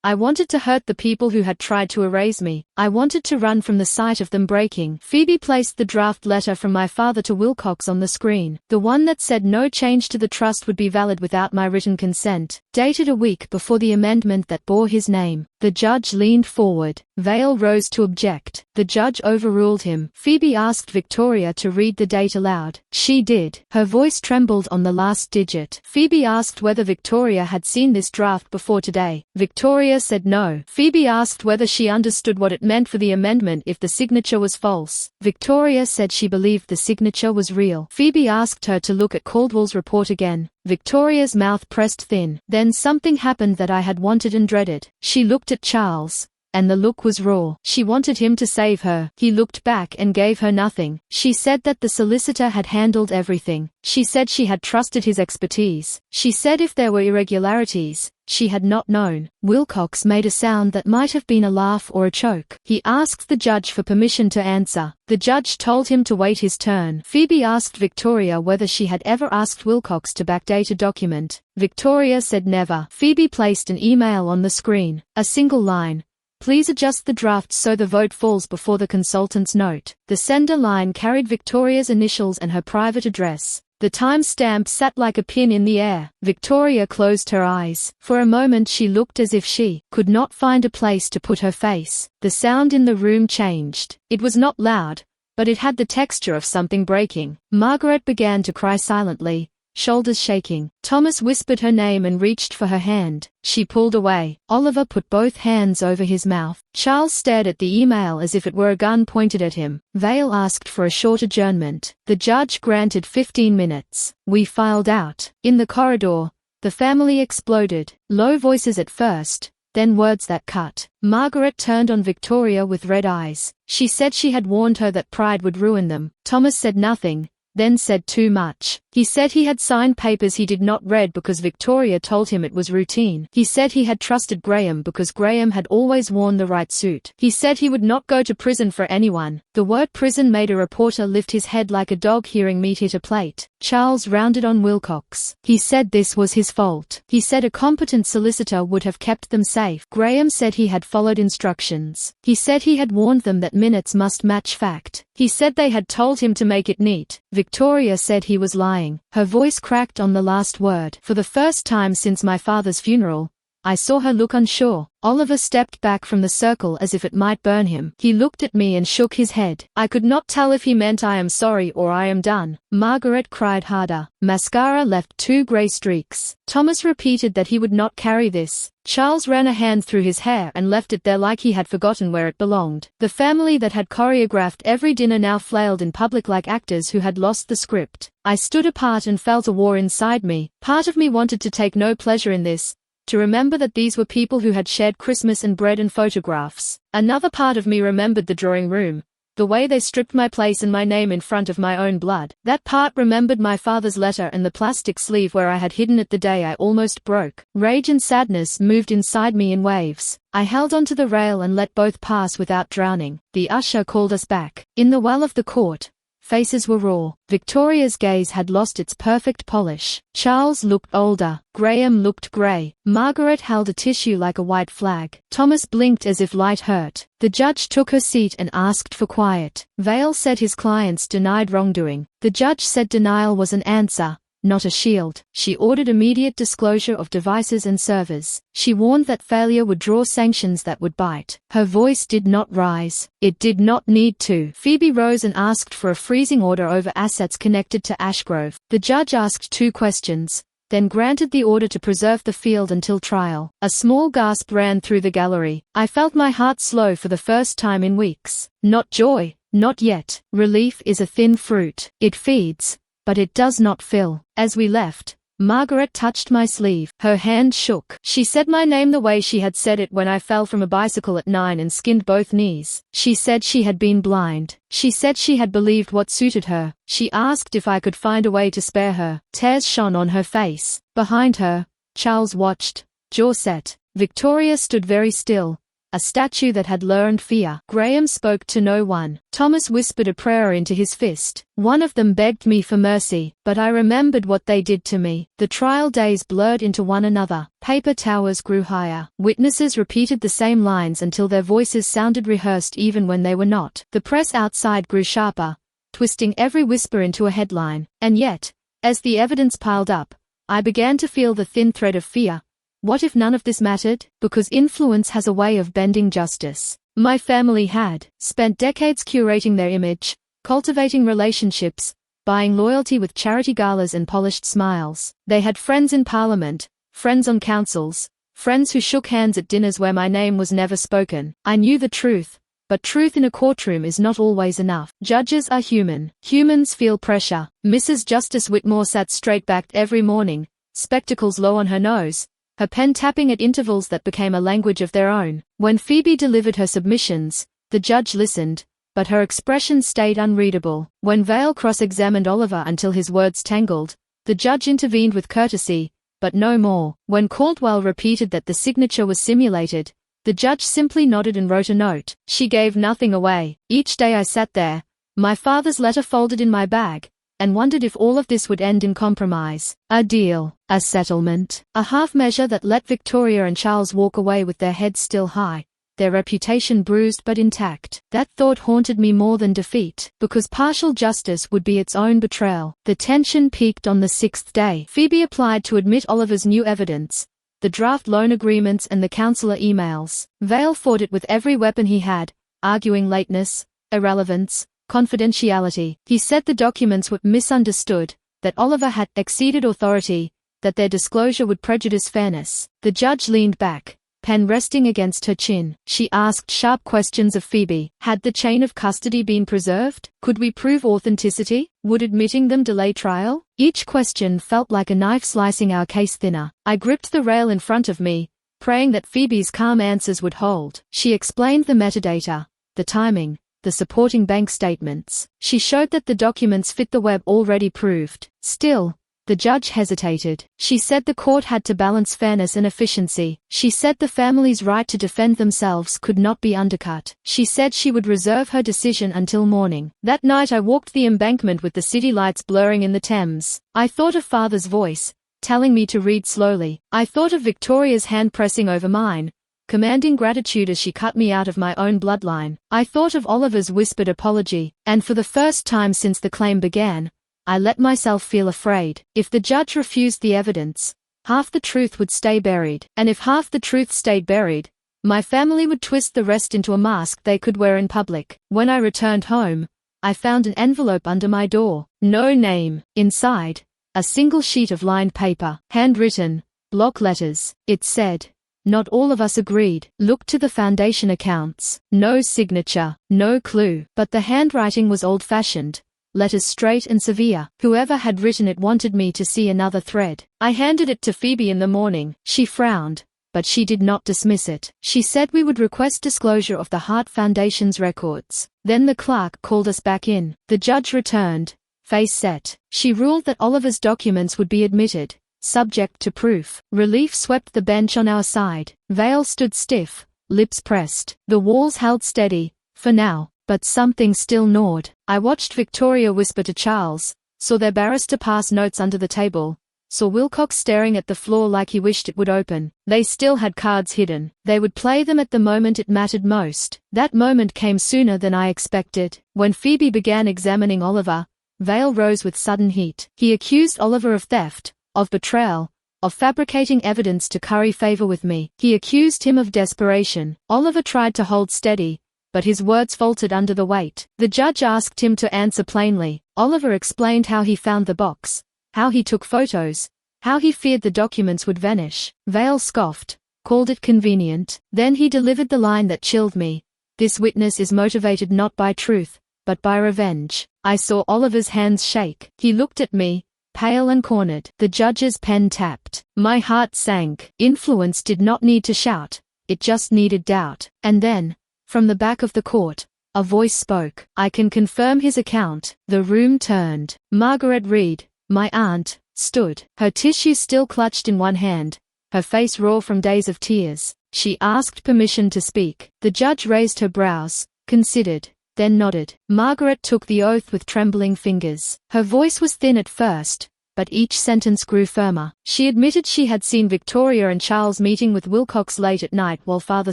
I wanted to hurt the people who had tried to erase me. I wanted to run from the sight of them breaking. Phoebe placed the draft letter from my father to Wilcox on the screen. The one that said no change to the trust would be valid without my written consent. Dated a week before the amendment that bore his name. The judge leaned forward. Vale rose to object. The judge overruled him. Phoebe asked Victoria to read the date aloud. She did. Her voice trembled on the last digit. Phoebe asked whether Victoria had seen this draft before today. Victoria said no. Phoebe asked whether she understood what it meant for the amendment if the signature was false. Victoria said she believed the signature was real. Phoebe asked her to look at Caldwell's report again. Victoria's mouth pressed thin. Then something happened that I had wanted and dreaded. She looked at Charles. And the look was raw. She wanted him to save her. He looked back and gave her nothing. She said that the solicitor had handled everything. She said she had trusted his expertise. She said if there were irregularities, she had not known. Wilcox made a sound that might have been a laugh or a choke. He asked the judge for permission to answer. The judge told him to wait his turn. Phoebe asked Victoria whether she had ever asked Wilcox to backdate a document. Victoria said never. Phoebe placed an email on the screen. A single line. Please adjust the draft so the vote falls before the consultant's note. The sender line carried Victoria's initials and her private address. The time-stamp sat like a pin in the air. Victoria closed her eyes. For a moment she looked as if she could not find a place to put her face. The sound in the room changed. It was not loud, but it had the texture of something breaking. Margaret began to cry silently, shoulders shaking. Thomas whispered her name and reached for her hand. She pulled away. Oliver put both hands over his mouth. Charles stared at the email as if it were a gun pointed at him. Vale asked for a short adjournment. The judge granted 15 minutes. We filed out. In the corridor, the family exploded. Low voices at first, then words that cut. Margaret turned on Victoria with red eyes. She said she had warned her that pride would ruin them. Thomas said nothing, then said too much. He said he had signed papers he did not read because Victoria told him it was routine. He said he had trusted Graham because Graham had always worn the right suit. He said he would not go to prison for anyone. The word prison made a reporter lift his head like a dog hearing meat hit a plate. Charles rounded on Wilcox. He said this was his fault. He said a competent solicitor would have kept them safe. Graham said he had followed instructions. He said he had warned them that minutes must match fact. He said they had told him to make it neat. Victoria said he was lying. Her voice cracked on the last word. For the first time since my father's funeral, I saw her look unsure. Oliver stepped back from the circle as if it might burn him. He looked at me and shook his head. I could not tell if he meant I am sorry or I am done. Margaret cried harder. Mascara left 2 grey streaks. Thomas repeated that he would not carry this. Charles ran a hand through his hair and left it there like he had forgotten where it belonged. The family that had choreographed every dinner now flailed in public like actors who had lost the script. I stood apart and felt a war inside me. Part of me wanted to take no pleasure in this, to remember that these were people who had shared Christmas and bread and photographs. Another part of me remembered the drawing room, the way they stripped my place and my name in front of my own blood. That part remembered my father's letter and the plastic sleeve where I had hidden it the day I almost broke. Rage and sadness moved inside me in waves. I held onto the rail and let both pass without drowning. The usher called us back. In the well of the court, Faces were raw. Victoria's gaze had lost its perfect polish. Charles looked older. Graham looked grey. Margaret held a tissue like a white flag. Thomas blinked as if light hurt. The judge took her seat and asked for quiet. Vale said his clients denied wrongdoing. The judge said denial was an answer, not a shield. She ordered immediate disclosure of devices and servers. She warned that failure would draw sanctions that would bite. Her voice did not rise. It did not need to. Phoebe rose and asked for a freezing order over assets connected to Ashgrove. The judge asked 2 questions, then granted the order to preserve the field until trial. A small gasp ran through the gallery. I felt my heart slow for the first time in weeks. Not joy, not yet. Relief is a thin fruit. It feeds, but it does not fill. As we left, Margaret touched my sleeve. Her hand shook. She said my name the way she had said it when I fell from a bicycle at 9 and skinned both knees. She said she had been blind. She said she had believed what suited her. She asked if I could find a way to spare her. Tears shone on her face. Behind her, Charles watched, jaw set. Victoria stood very still, a statue that had learned fear. Graham spoke to no one. Thomas whispered a prayer into his fist. One of them begged me for mercy, but I remembered what they did to me. The trial days blurred into one another. Paper towers grew higher. Witnesses repeated the same lines until their voices sounded rehearsed even when they were not. The press outside grew sharper, twisting every whisper into a headline. And yet, as the evidence piled up, I began to feel the thin thread of fear. What if none of this mattered? Because influence has a way of bending justice. My family had spent decades curating their image, cultivating relationships, buying loyalty with charity galas and polished smiles. They had friends in parliament, friends on councils, friends who shook hands at dinners where my name was never spoken. I knew the truth, but truth in a courtroom is not always enough. Judges are human. Humans feel pressure. Mrs. Justice Whitmore sat straight-backed every morning, spectacles low on her nose, her pen tapping at intervals that became a language of their own. When Phoebe delivered her submissions, the judge listened, but her expression stayed unreadable. When Vale cross-examined Oliver until his words tangled, the judge intervened with courtesy, but no more. When Caldwell repeated that the signature was simulated, the judge simply nodded and wrote a note. She gave nothing away. Each day I sat there, my father's letter folded in my bag, and wondered if all of this would end in compromise. A deal, a settlement, a half measure that let Victoria and Charles walk away with their heads still high, their reputation bruised but intact. That thought haunted me more than defeat, because partial justice would be its own betrayal. The tension peaked on the 6th day. Phoebe applied to admit Oliver's new evidence, the draft loan agreements and the counselor emails. Vale fought it with every weapon he had, arguing lateness, irrelevance, confidentiality. He said the documents were misunderstood, that Oliver had exceeded authority, that their disclosure would prejudice fairness. The judge leaned back, pen resting against her chin. She asked sharp questions of Phoebe. Had the chain of custody been preserved? Could we prove authenticity? Would admitting them delay trial? Each question felt like a knife slicing our case thinner. I gripped the rail in front of me, praying that Phoebe's calm answers would hold. She explained the metadata, the timing, the supporting bank statements. She showed that the documents fit the web already proved. Still, the judge hesitated. She said the court had to balance fairness and efficiency. She said the family's right to defend themselves could not be undercut. She said she would reserve her decision until morning. That night I walked the embankment with the city lights blurring in the Thames. I thought of Father's voice, telling me to read slowly. I thought of Victoria's hand pressing over mine, commanding gratitude as she cut me out of my own bloodline. I thought of Oliver's whispered apology, and for the first time since the claim began, I let myself feel afraid. If the judge refused the evidence, half the truth would stay buried. And if half the truth stayed buried, my family would twist the rest into a mask they could wear in public. When I returned home, I found an envelope under my door. No name. Inside, a single sheet of lined paper. Handwritten, block letters. It said, "Not all of us agreed. Look to the foundation accounts." No signature, no clue. But the handwriting was old-fashioned, letters straight and severe. Whoever had written it wanted me to see another thread. I handed it to Phoebe in the morning. She frowned, but she did not dismiss it. She said we would request disclosure of the Hart Foundation's records. Then the clerk called us back in. The judge returned, face set. She ruled that Oliver's documents would be admitted, subject to proof. Relief swept the bench on our side. Vale stood stiff, lips pressed. The walls held steady, for now. But something still gnawed. I watched Victoria whisper to Charles, saw their barrister pass notes under the table, saw Wilcox staring at the floor like he wished it would open. They still had cards hidden. They would play them at the moment it mattered most. That moment came sooner than I expected. When Phoebe began examining Oliver, Vale rose with sudden heat. He accused Oliver of theft, of betrayal, of fabricating evidence to curry favor with me. He accused him of desperation. Oliver tried to hold steady, but his words faltered under the weight. The judge asked him to answer plainly. Oliver explained how he found the box, how he took photos, how he feared the documents would vanish. Vale scoffed, called it convenient. Then he delivered the line that chilled me. This witness is motivated not by truth, but by revenge. I saw Oliver's hands shake. He looked at me, pale and cornered. The judge's pen tapped. My heart sank. Influence did not need to shout. It just needed doubt. And then, from the back of the court, a voice spoke. I can confirm his account. The room turned. Margaret Reed, my aunt, stood, her tissue still clutched in one hand, her face raw from days of tears. She asked permission to speak. The judge raised her brows, considered, then nodded. Margaret took the oath with trembling fingers. Her voice was thin at first, but each sentence grew firmer. She admitted she had seen Victoria and Charles meeting with Wilcox late at night while father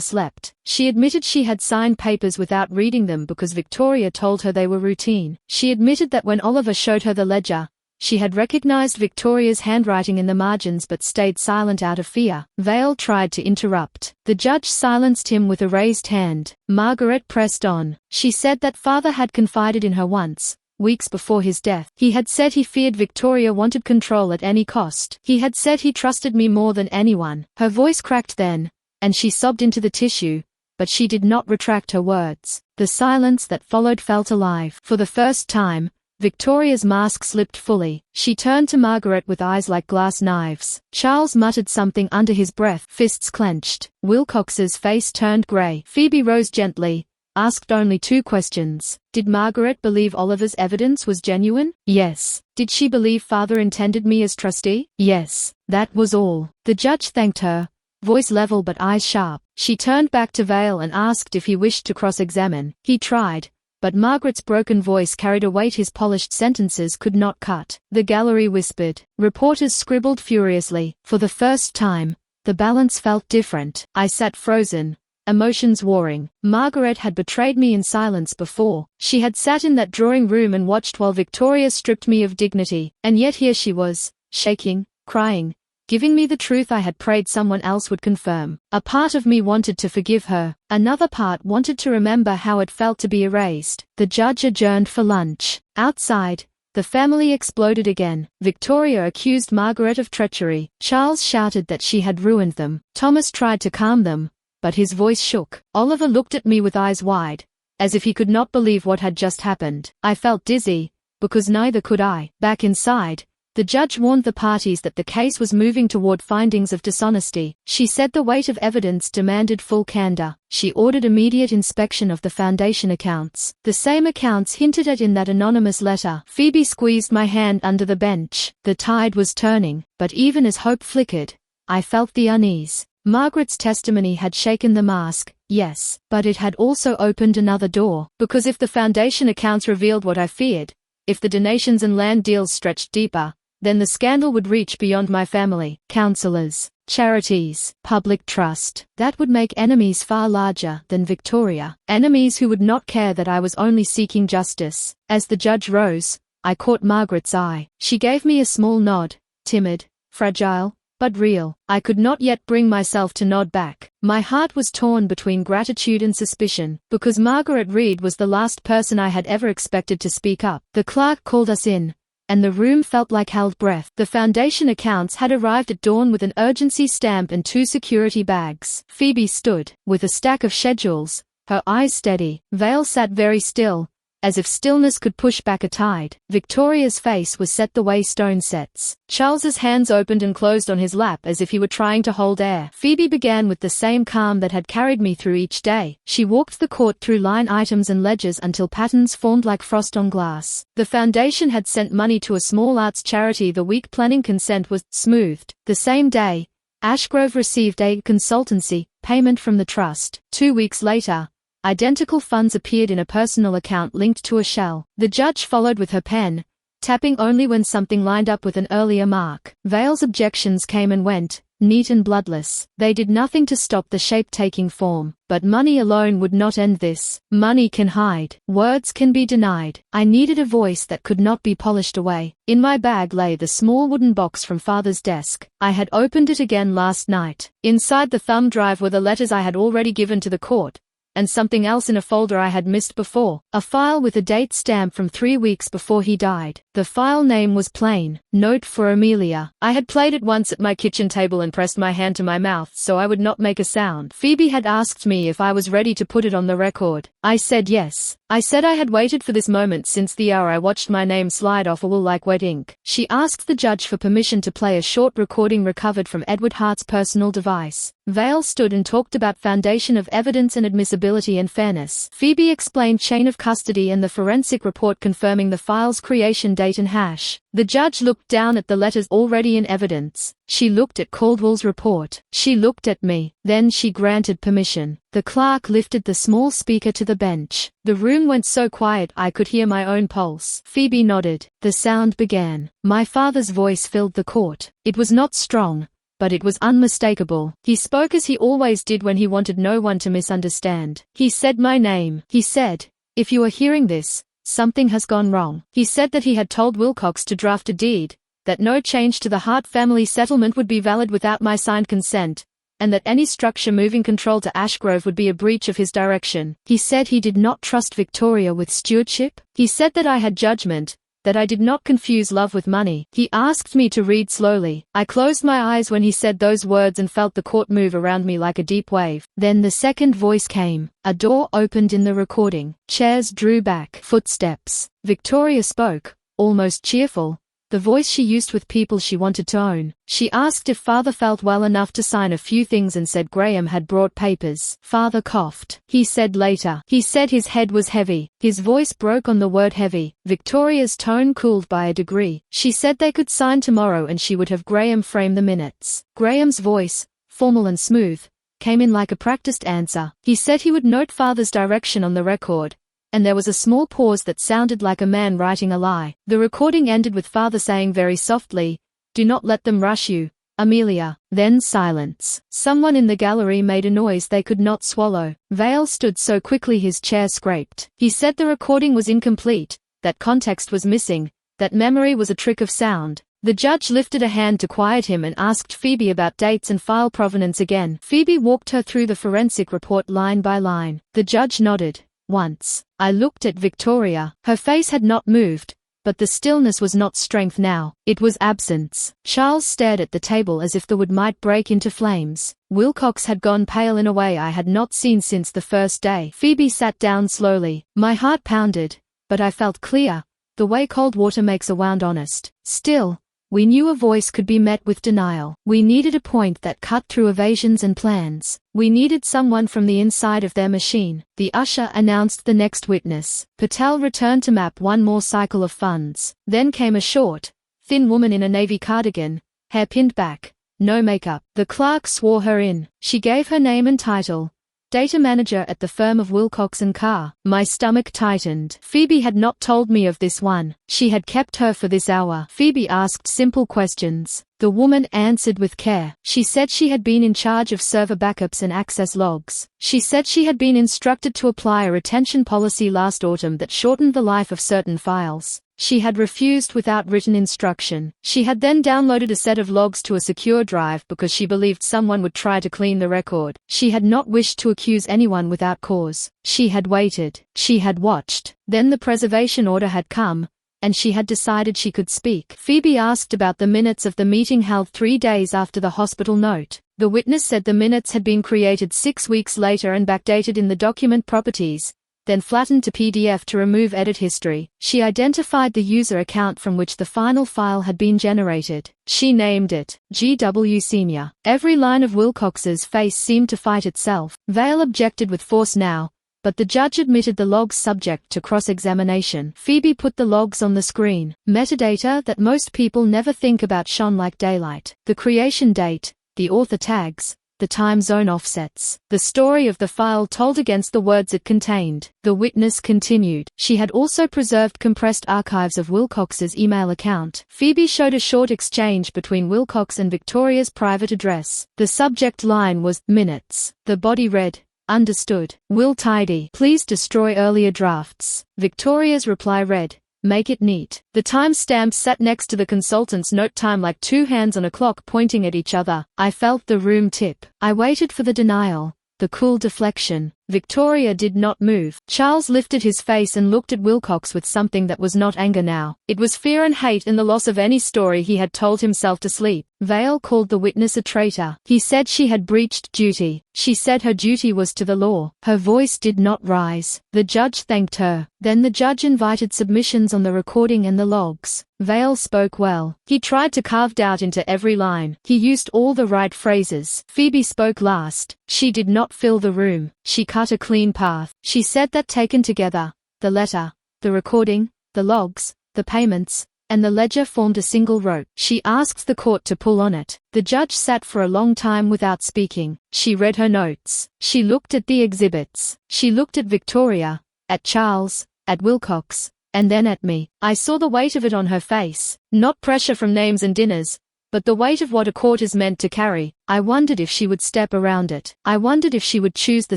slept. She admitted she had signed papers without reading them because Victoria told her they were routine. She admitted that when Oliver showed her the ledger, she had recognized Victoria's handwriting in the margins but stayed silent out of fear. Vale tried to interrupt. The judge silenced him with a raised hand. Margaret pressed on. She said that father had confided in her once, weeks before his death. He had said he feared Victoria wanted control at any cost. He had said he trusted me more than anyone. Her voice cracked then, and she sobbed into the tissue, but she did not retract her words. The silence that followed felt alive. For the first time, Victoria's mask slipped fully. She turned to Margaret with eyes like glass knives. Charles muttered something under his breath, fists clenched. Wilcox's face turned grey. Phoebe rose gently, asked only 2 questions. Did Margaret believe Oliver's evidence was genuine? Yes. Did she believe father intended me as trustee? Yes. That was all. The judge thanked her, voice level but eyes sharp. She turned back to Vale and asked if he wished to cross-examine. He tried, but Margaret's broken voice carried a weight his polished sentences could not cut. The gallery whispered. Reporters scribbled furiously. For the first time, the balance felt different. I sat frozen, emotions warring. Margaret had betrayed me in silence before. She had sat in that drawing room and watched while Victoria stripped me of dignity. And yet here she was, shaking, crying, giving me the truth I had prayed someone else would confirm. A part of me wanted to forgive her. Another part wanted to remember how it felt to be erased. The judge adjourned for lunch. Outside, the family exploded again. Victoria accused Margaret of treachery. Charles shouted that she had ruined them. Thomas tried to calm them, but his voice shook. Oliver looked at me with eyes wide, as if he could not believe what had just happened. I felt dizzy, because neither could I. Back inside, the judge warned the parties that the case was moving toward findings of dishonesty. She said the weight of evidence demanded full candor. She ordered immediate inspection of the foundation accounts, the same accounts hinted at in that anonymous letter. Phoebe squeezed my hand under the bench. The tide was turning, but even as hope flickered, I felt the unease. Margaret's testimony had shaken the mask, yes, but it had also opened another door. Because if the foundation accounts revealed what I feared, if the donations and land deals stretched deeper, then the scandal would reach beyond my family, councillors, charities, public trust. That would make enemies far larger than Victoria. Enemies who would not care that I was only seeking justice. As the judge rose, I caught Margaret's eye. She gave me a small nod, timid, fragile, but real. I could not yet bring myself to nod back. My heart was torn between gratitude and suspicion, because Margaret Reed was the last person I had ever expected to speak up. The clerk called us in, and the room felt like held breath. The foundation accounts had arrived at dawn with an urgency stamp and 2 security bags. Phoebe stood, with a stack of schedules, her eyes steady. Vale sat very still, as if stillness could push back a tide. Victoria's face was set the way stone sets. Charles's hands opened and closed on his lap as if he were trying to hold air. Phoebe began with the same calm that had carried me through each day. She walked the court through line items and ledgers until patterns formed like frost on glass. The foundation had sent money to a small arts charity the week planning consent was smoothed. The same day, Ashgrove received a consultancy payment from the trust. 2 weeks later, Identical funds appeared in a personal account linked to a shell. The judge followed with her pen, tapping only when something lined up with an earlier mark. Vale's objections came and went, neat and bloodless. They did nothing to stop the shape taking form. But money alone would not end this. Money can hide. Words can be denied. I needed a voice that could not be polished away. In my bag lay the small wooden box from Father's desk. I had opened it again last night. Inside the thumb drive were the letters I had already given to the court, and something else in a folder I had missed before. A file with a date stamp from 3 weeks before he died. The file name was plain, Note for Amelia. I had played it once at my kitchen table and pressed my hand to my mouth so I would not make a sound. Phoebe had asked me if I was ready to put it on the record. I said yes. I said I had waited for this moment since the hour I watched my name slide off a wall like wet ink. She asked the judge for permission to play a short recording recovered from Edward Hart's personal device. Vale stood and talked about foundation of evidence and admissibility and fairness. Phoebe explained chain of custody and the forensic report confirming the file's creation date and hash. The judge looked down at the letters already in evidence. She looked at Caldwell's report. She looked at me. Then she granted permission. The clerk lifted the small speaker to the bench. The room went so quiet I could hear my own pulse. Phoebe nodded. The sound began. My father's voice filled the court. It was not strong, but it was unmistakable. He spoke as he always did when he wanted no one to misunderstand. He said my name. He said, "If you are hearing this, something has gone wrong." He said that he had told Wilcox to draft a deed, that no change to the Hart Family Settlement would be valid without my signed consent, and that any structure moving control to Ashgrove would be a breach of his direction. He said he did not trust Victoria with stewardship. He said that I had judgment, that I did not confuse love with money. He asked me to read slowly. I closed my eyes when he said those words and felt the court move around me like a deep wave. Then the second voice came. A door opened in the recording. Chairs drew back. Footsteps. Victoria spoke, almost cheerful, the voice she used with people she wanted to own. She asked if Father felt well enough to sign a few things and said Graham had brought papers. Father coughed. He said later. He said his head was heavy. His voice broke on the word heavy. Victoria's tone cooled by a degree. She said they could sign tomorrow and she would have Graham frame the minutes. Graham's voice, formal and smooth, came in like a practiced answer. He said he would note Father's direction on the record, and there was a small pause that sounded like a man writing a lie. The recording ended with Father saying very softly, "Do not let them rush you, Amelia." Then silence. Someone in the gallery made a noise they could not swallow. Vale stood so quickly his chair scraped. He said the recording was incomplete, that context was missing, that memory was a trick of sound. The judge lifted a hand to quiet him and asked Phoebe about dates and file provenance again. Phoebe walked her through the forensic report line by line. The judge nodded. Once, I looked at Victoria. Her face had not moved, but the stillness was not strength now, it was absence. Charles stared at the table as if the wood might break into flames. Wilcox had gone pale in a way I had not seen since the first day. Phoebe sat down slowly. My heart pounded, but I felt clear, the way cold water makes a wound honest. Still, we knew a voice could be met with denial. We needed a point that cut through evasions and plans. We needed someone from the inside of their machine. The usher announced the next witness. Patel returned to map one more cycle of funds. Then came a short, thin woman in a navy cardigan, hair pinned back, no makeup. The clerk swore her in. She gave her name and title. Data manager at the firm of Wilcox & Carr. My stomach tightened. Phoebe had not told me of this one. She had kept her for this hour. Phoebe asked simple questions. The woman answered with care. She said she had been in charge of server backups and access logs. She said she had been instructed to apply a retention policy last autumn that shortened the life of certain files. She had refused without written instruction. She had then downloaded a set of logs to a secure drive because she believed someone would try to clean the record. She had not wished to accuse anyone without cause. She had waited. She had watched. Then the preservation order had come, and she had decided she could speak. Phoebe asked about the minutes of the meeting held 3 days after the hospital note. The witness said the minutes had been created 6 weeks later and backdated in the document properties, then flattened to PDF to remove edit history. She identified the user account from which the final file had been generated. She named it GW Senior. Every line of Wilcox's face seemed to fight itself. Vale objected with force now, but the judge admitted the logs subject to cross-examination. Phoebe put the logs on the screen. Metadata that most people never think about shone like daylight. The creation date, the author tags, the time zone offsets. The story of the file told against the words it contained. The witness continued. She had also preserved compressed archives of Wilcox's email account. Phoebe showed a short exchange between Wilcox and Victoria's private address. The subject line was, minutes. The body read, understood. Will tidy. Please destroy earlier drafts. Victoria's reply read, make it neat. The timestamp sat next to the consultant's note time like two hands on a clock pointing at each other. I felt the room tip. I waited for the denial, the cool deflection. Victoria did not move. Charles lifted his face and looked at Wilcox with something that was not anger now. It was fear and hate in the loss of any story he had told himself to sleep. Vale called the witness a traitor. He said she had breached duty. She said her duty was to the law. Her voice did not rise. The judge thanked her. Then the judge invited submissions on the recording and the logs. Vale spoke well. He tried to carve doubt into every line. He used all the right phrases. Phoebe spoke last. She did not fill the room. She cut a clean path. She said that taken together, the letter, the recording, the logs, the payments, and the ledger formed a single rope. She asked the court to pull on it. The judge sat for a long time without speaking. She read her notes. She looked at the exhibits. She looked at Victoria, at Charles, at Wilcox, and then at me. I saw the weight of it on her face, not pressure from names and dinners, but the weight of what a court is meant to carry. I wondered if she would step around it. I wondered if she would choose the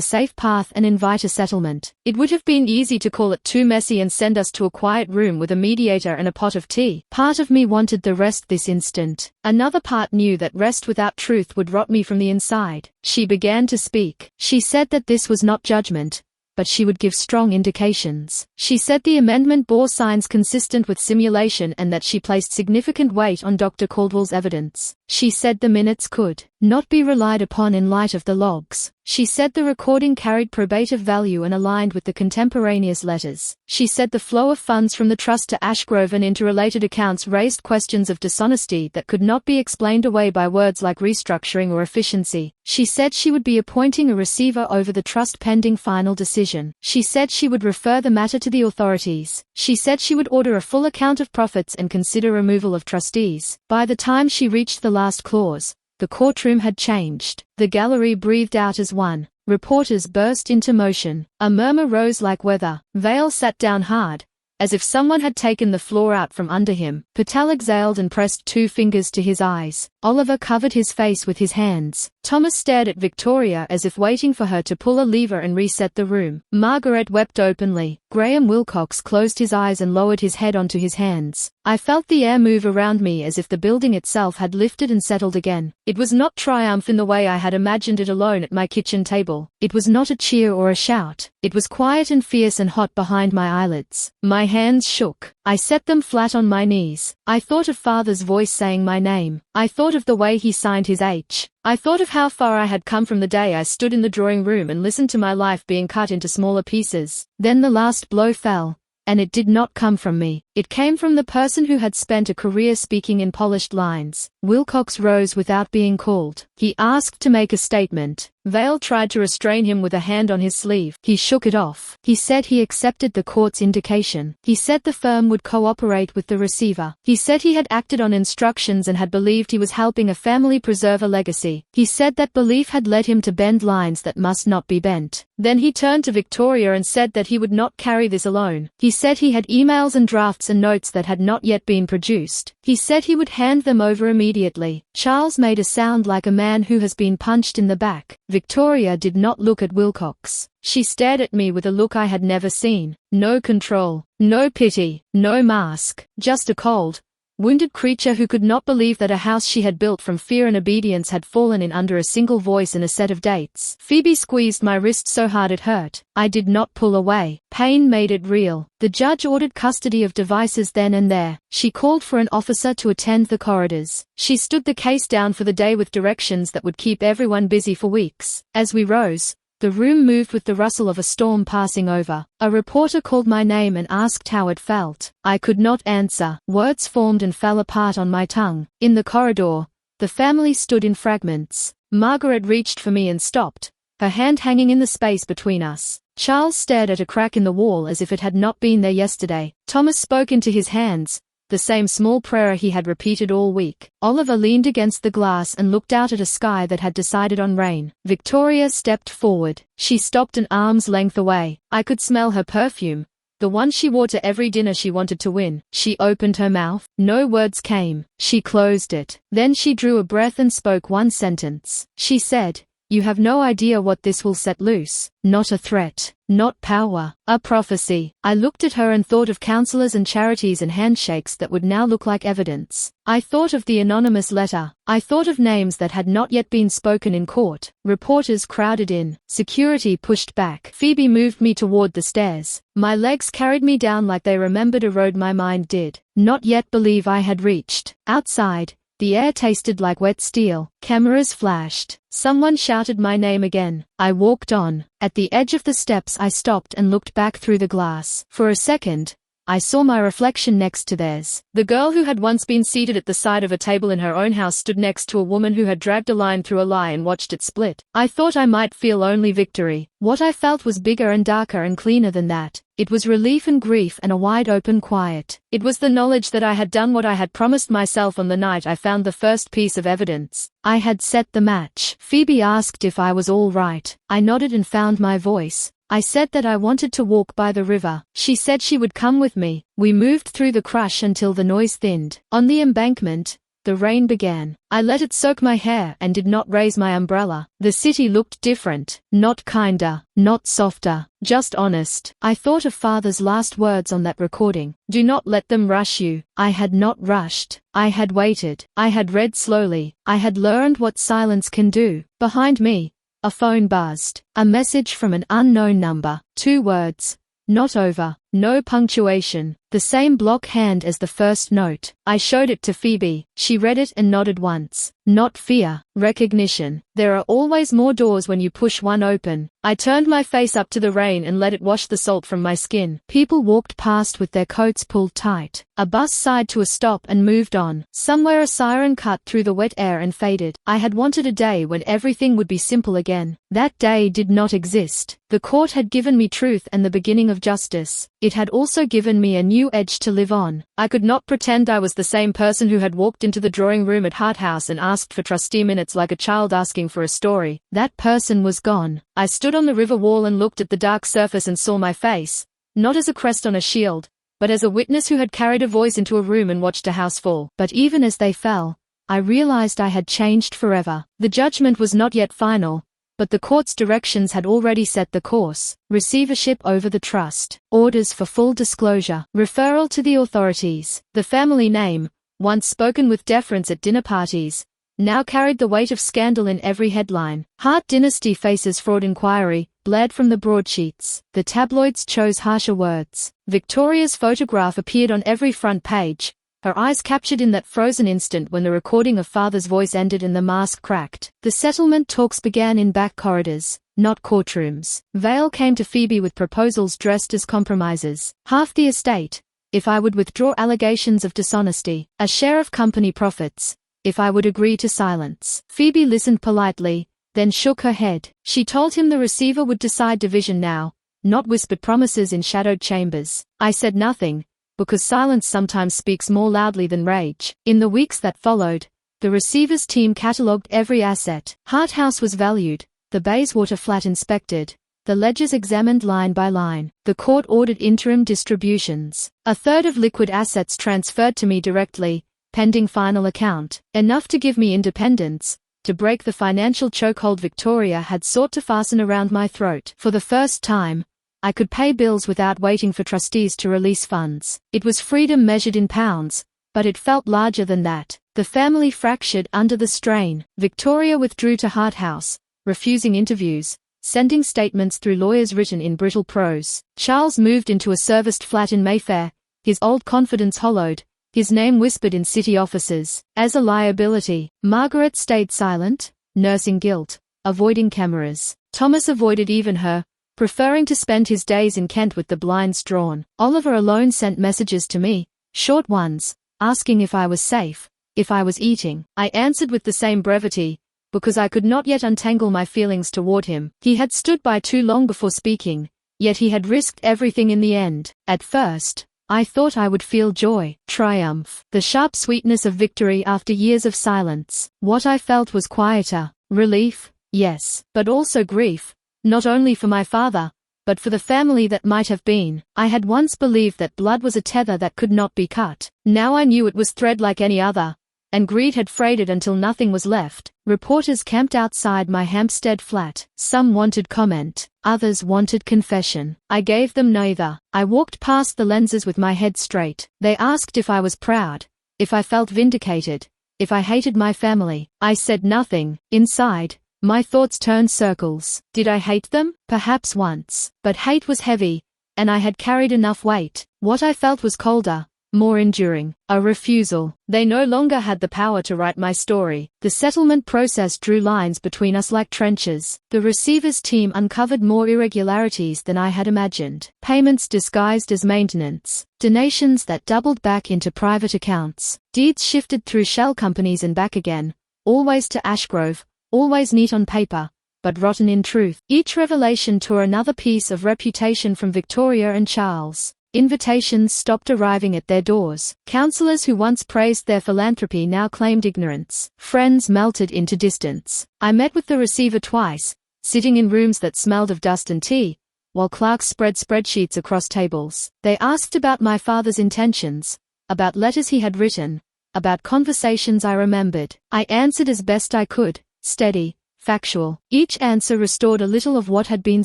safe path and invite a settlement. It would have been easy to call it too messy and send us to a quiet room with a mediator and a pot of tea. Part of me wanted the rest this instant. Another part knew that rest without truth would rot me from the inside. She began to speak. She said that this was not judgment, but she would give strong indications. She said the amendment bore signs consistent with simulation and that she placed significant weight on Dr. Caldwell's evidence. She said the minutes could not be relied upon in light of the logs. She said the recording carried probative value and aligned with the contemporaneous letters. She said the flow of funds from the trust to Ashgrove and interrelated accounts raised questions of dishonesty that could not be explained away by words like restructuring or efficiency. She said she would be appointing a receiver over the trust pending final decision. She said she would refer the matter to the authorities. She said she would order a full account of profits and consider removal of trustees. By the time she reached the last clause, the courtroom had changed. The gallery breathed out as one. Reporters burst into motion. A murmur rose like weather. Vale sat down hard, as if someone had taken the floor out from under him. Patel exhaled and pressed two fingers to his eyes. Oliver covered his face with his hands. Thomas stared at Victoria as if waiting for her to pull a lever and reset the room. Margaret wept openly. Graham Wilcox closed his eyes and lowered his head onto his hands. I felt the air move around me as if the building itself had lifted and settled again. It was not triumph in the way I had imagined it alone at my kitchen table. It was not a cheer or a shout. It was quiet and fierce and hot behind my eyelids. My hands shook. I set them flat on my knees. I thought of Father's voice saying my name. I thought of the way he signed his H. I thought of how far I had come from the day I stood in the drawing room and listened to my life being cut into smaller pieces. Then the last blow fell. And it did not come from me. It came from the person who had spent a career speaking in polished lines. Wilcox rose without being called. He asked to make a statement. Vale tried to restrain him with a hand on his sleeve. He shook it off. He said he accepted the court's indication. He said the firm would cooperate with the receiver. He said he had acted on instructions and had believed he was helping a family preserve a legacy. He said that belief had led him to bend lines that must not be bent. Then he turned to Victoria and said that he would not carry this alone. He said he had emails and drafts and notes that had not yet been produced. He said he would hand them over immediately. Charles made a sound like a man who has been punched in the back. Victoria did not look at Wilcox. She stared at me with a look I had never seen. No control, no pity, no mask, just a cold, wounded creature who could not believe that a house she had built from fear and obedience had fallen in under a single voice and a set of dates. Phoebe squeezed my wrist so hard it hurt. I did not pull away. Pain made it real. The judge ordered custody of devices then and there. She called for an officer to attend the corridors. She stood the case down for the day with directions that would keep everyone busy for weeks. As we rose, the room moved with the rustle of a storm passing over. A reporter called my name and asked how it felt. I could not answer. Words formed and fell apart on my tongue. In the corridor, the family stood in fragments. Margaret reached for me and stopped, her hand hanging in the space between us. Charles stared at a crack in the wall as if it had not been there yesterday. Thomas spoke into his hands, the same small prayer he had repeated all week. Oliver leaned against the glass and looked out at a sky that had decided on rain. Victoria stepped forward. She stopped an arm's length away. I could smell her perfume, the one she wore to every dinner she wanted to win. She opened her mouth. No words came. She closed it. Then she drew a breath and spoke one sentence. She said, "You have no idea what this will set loose. Not a threat. Not power. A prophecy." I looked at her and thought of counselors and charities and handshakes that would now look like evidence. I thought of the anonymous letter. I thought of names that had not yet been spoken in court. Reporters crowded in. Security pushed back. Phoebe moved me toward the stairs. My legs carried me down like they remembered a road my mind did not yet believe I had reached. Outside, the air tasted like wet steel. Cameras flashed. Someone shouted my name again. I walked on. At the edge of the steps I stopped and looked back through the glass. For a second, I saw my reflection next to theirs. The girl who had once been seated at the side of a table in her own house stood next to a woman who had dragged a line through a lie and watched it split. I thought I might feel only victory. What I felt was bigger and darker and cleaner than that. It was relief and grief and a wide-open quiet. It was the knowledge that I had done what I had promised myself on the night I found the first piece of evidence. I had set the match. Phoebe asked if I was all right. I nodded and found my voice. I said that I wanted to walk by the river. She said she would come with me. We moved through the crush until the noise thinned. On the embankment, the rain began. I let it soak my hair and did not raise my umbrella. The city looked different. Not kinder, not softer, just honest. I thought of Father's last words on that recording. Do not let them rush you. I had not rushed. I had waited. I had read slowly. I had learned what silence can do. Behind me, a phone buzzed. A message from an unknown number. 2 words. Not over. No punctuation. The same block hand as the first note. I showed it to Phoebe. She read it and nodded once. Not fear. Recognition. There are always more doors when you push one open. I turned my face up to the rain and let it wash the salt from my skin. People walked past with their coats pulled tight. A bus sighed to a stop and moved on. Somewhere a siren cut through the wet air and faded. I had wanted a day when everything would be simple again. That day did not exist. The court had given me truth and the beginning of justice. It had also given me a new edge to live on. I could not pretend I was the same person who had walked into the drawing room at Hart House and asked for trustee minutes like a child asking for a story. That person was gone. I stood on the river wall and looked at the dark surface and saw my face, not as a crest on a shield, but as a witness who had carried a voice into a room and watched a house fall. But even as they fell, I realized I had changed forever. The judgment was not yet final, but the court's directions had already set the course. Receivership over the trust. Orders for full disclosure. Referral to the authorities. The family name, once spoken with deference at dinner parties, now carried the weight of scandal in every headline. Hart dynasty faces fraud inquiry, blared from the broadsheets. The tabloids chose harsher words. Victoria's photograph appeared on every front page, her eyes captured in that frozen instant when the recording of Father's voice ended and the mask cracked. The settlement talks began in back corridors, not courtrooms. Vale came to Phoebe with proposals dressed as compromises. Half the estate, if I would withdraw allegations of dishonesty. A share of company profits, if I would agree to silence. Phoebe listened politely, then shook her head. She told him the receiver would decide division now, not whispered promises in shadowed chambers. I said nothing, because silence sometimes speaks more loudly than rage. In the weeks that followed, the receiver's team catalogued every asset. Hart House was valued, the Bayswater flat inspected, the ledgers examined line by line. The court ordered interim distributions. A third of liquid assets transferred to me directly, pending final account. Enough to give me independence, to break the financial chokehold Victoria had sought to fasten around my throat. For the first time, I could pay bills without waiting for trustees to release funds. It was freedom measured in pounds, but it felt larger than that. The family fractured under the strain. Victoria withdrew to Hart House, refusing interviews, sending statements through lawyers written in brittle prose. Charles moved into a serviced flat in Mayfair, his old confidence hollowed, his name whispered in city offices. As a liability, Margaret stayed silent, nursing guilt, avoiding cameras. Thomas avoided even her, preferring to spend his days in Kent with the blinds drawn. Oliver alone sent messages to me, short ones, asking if I was safe, if I was eating. I answered with the same brevity, because I could not yet untangle my feelings toward him. He had stood by too long before speaking, yet he had risked everything in the end. At first, I thought I would feel joy, triumph, the sharp sweetness of victory after years of silence. What I felt was quieter, relief, yes, but also grief, not only for my father, but for the family that might have been. I had once believed that blood was a tether that could not be cut. Now I knew it was thread like any other, and greed had frayed it until nothing was left. Reporters camped outside my Hampstead flat. Some wanted comment, others wanted confession. I gave them neither. I walked past the lenses with my head straight. They asked if I was proud, if I felt vindicated, if I hated my family. I said nothing. Inside, my thoughts turned circles. Did I hate them? Perhaps once. But hate was heavy, and I had carried enough weight. What I felt was colder, more enduring, a refusal. They no longer had the power to write my story. The settlement process drew lines between us like trenches. The receiver's team uncovered more irregularities than I had imagined. Payments disguised as maintenance. Donations that doubled back into private accounts. Deeds shifted through shell companies and back again, always to Ashgrove, always neat on paper, but rotten in truth. Each revelation tore another piece of reputation from Victoria and Charles. Invitations stopped arriving at their doors. Councillors who once praised their philanthropy now claimed ignorance. Friends melted into distance. I met with the receiver twice, sitting in rooms that smelled of dust and tea, while clerks spread spreadsheets across tables. They asked about my father's intentions, about letters he had written, about conversations I remembered. I answered as best I could, steady, factual. Each answer restored a little of what had been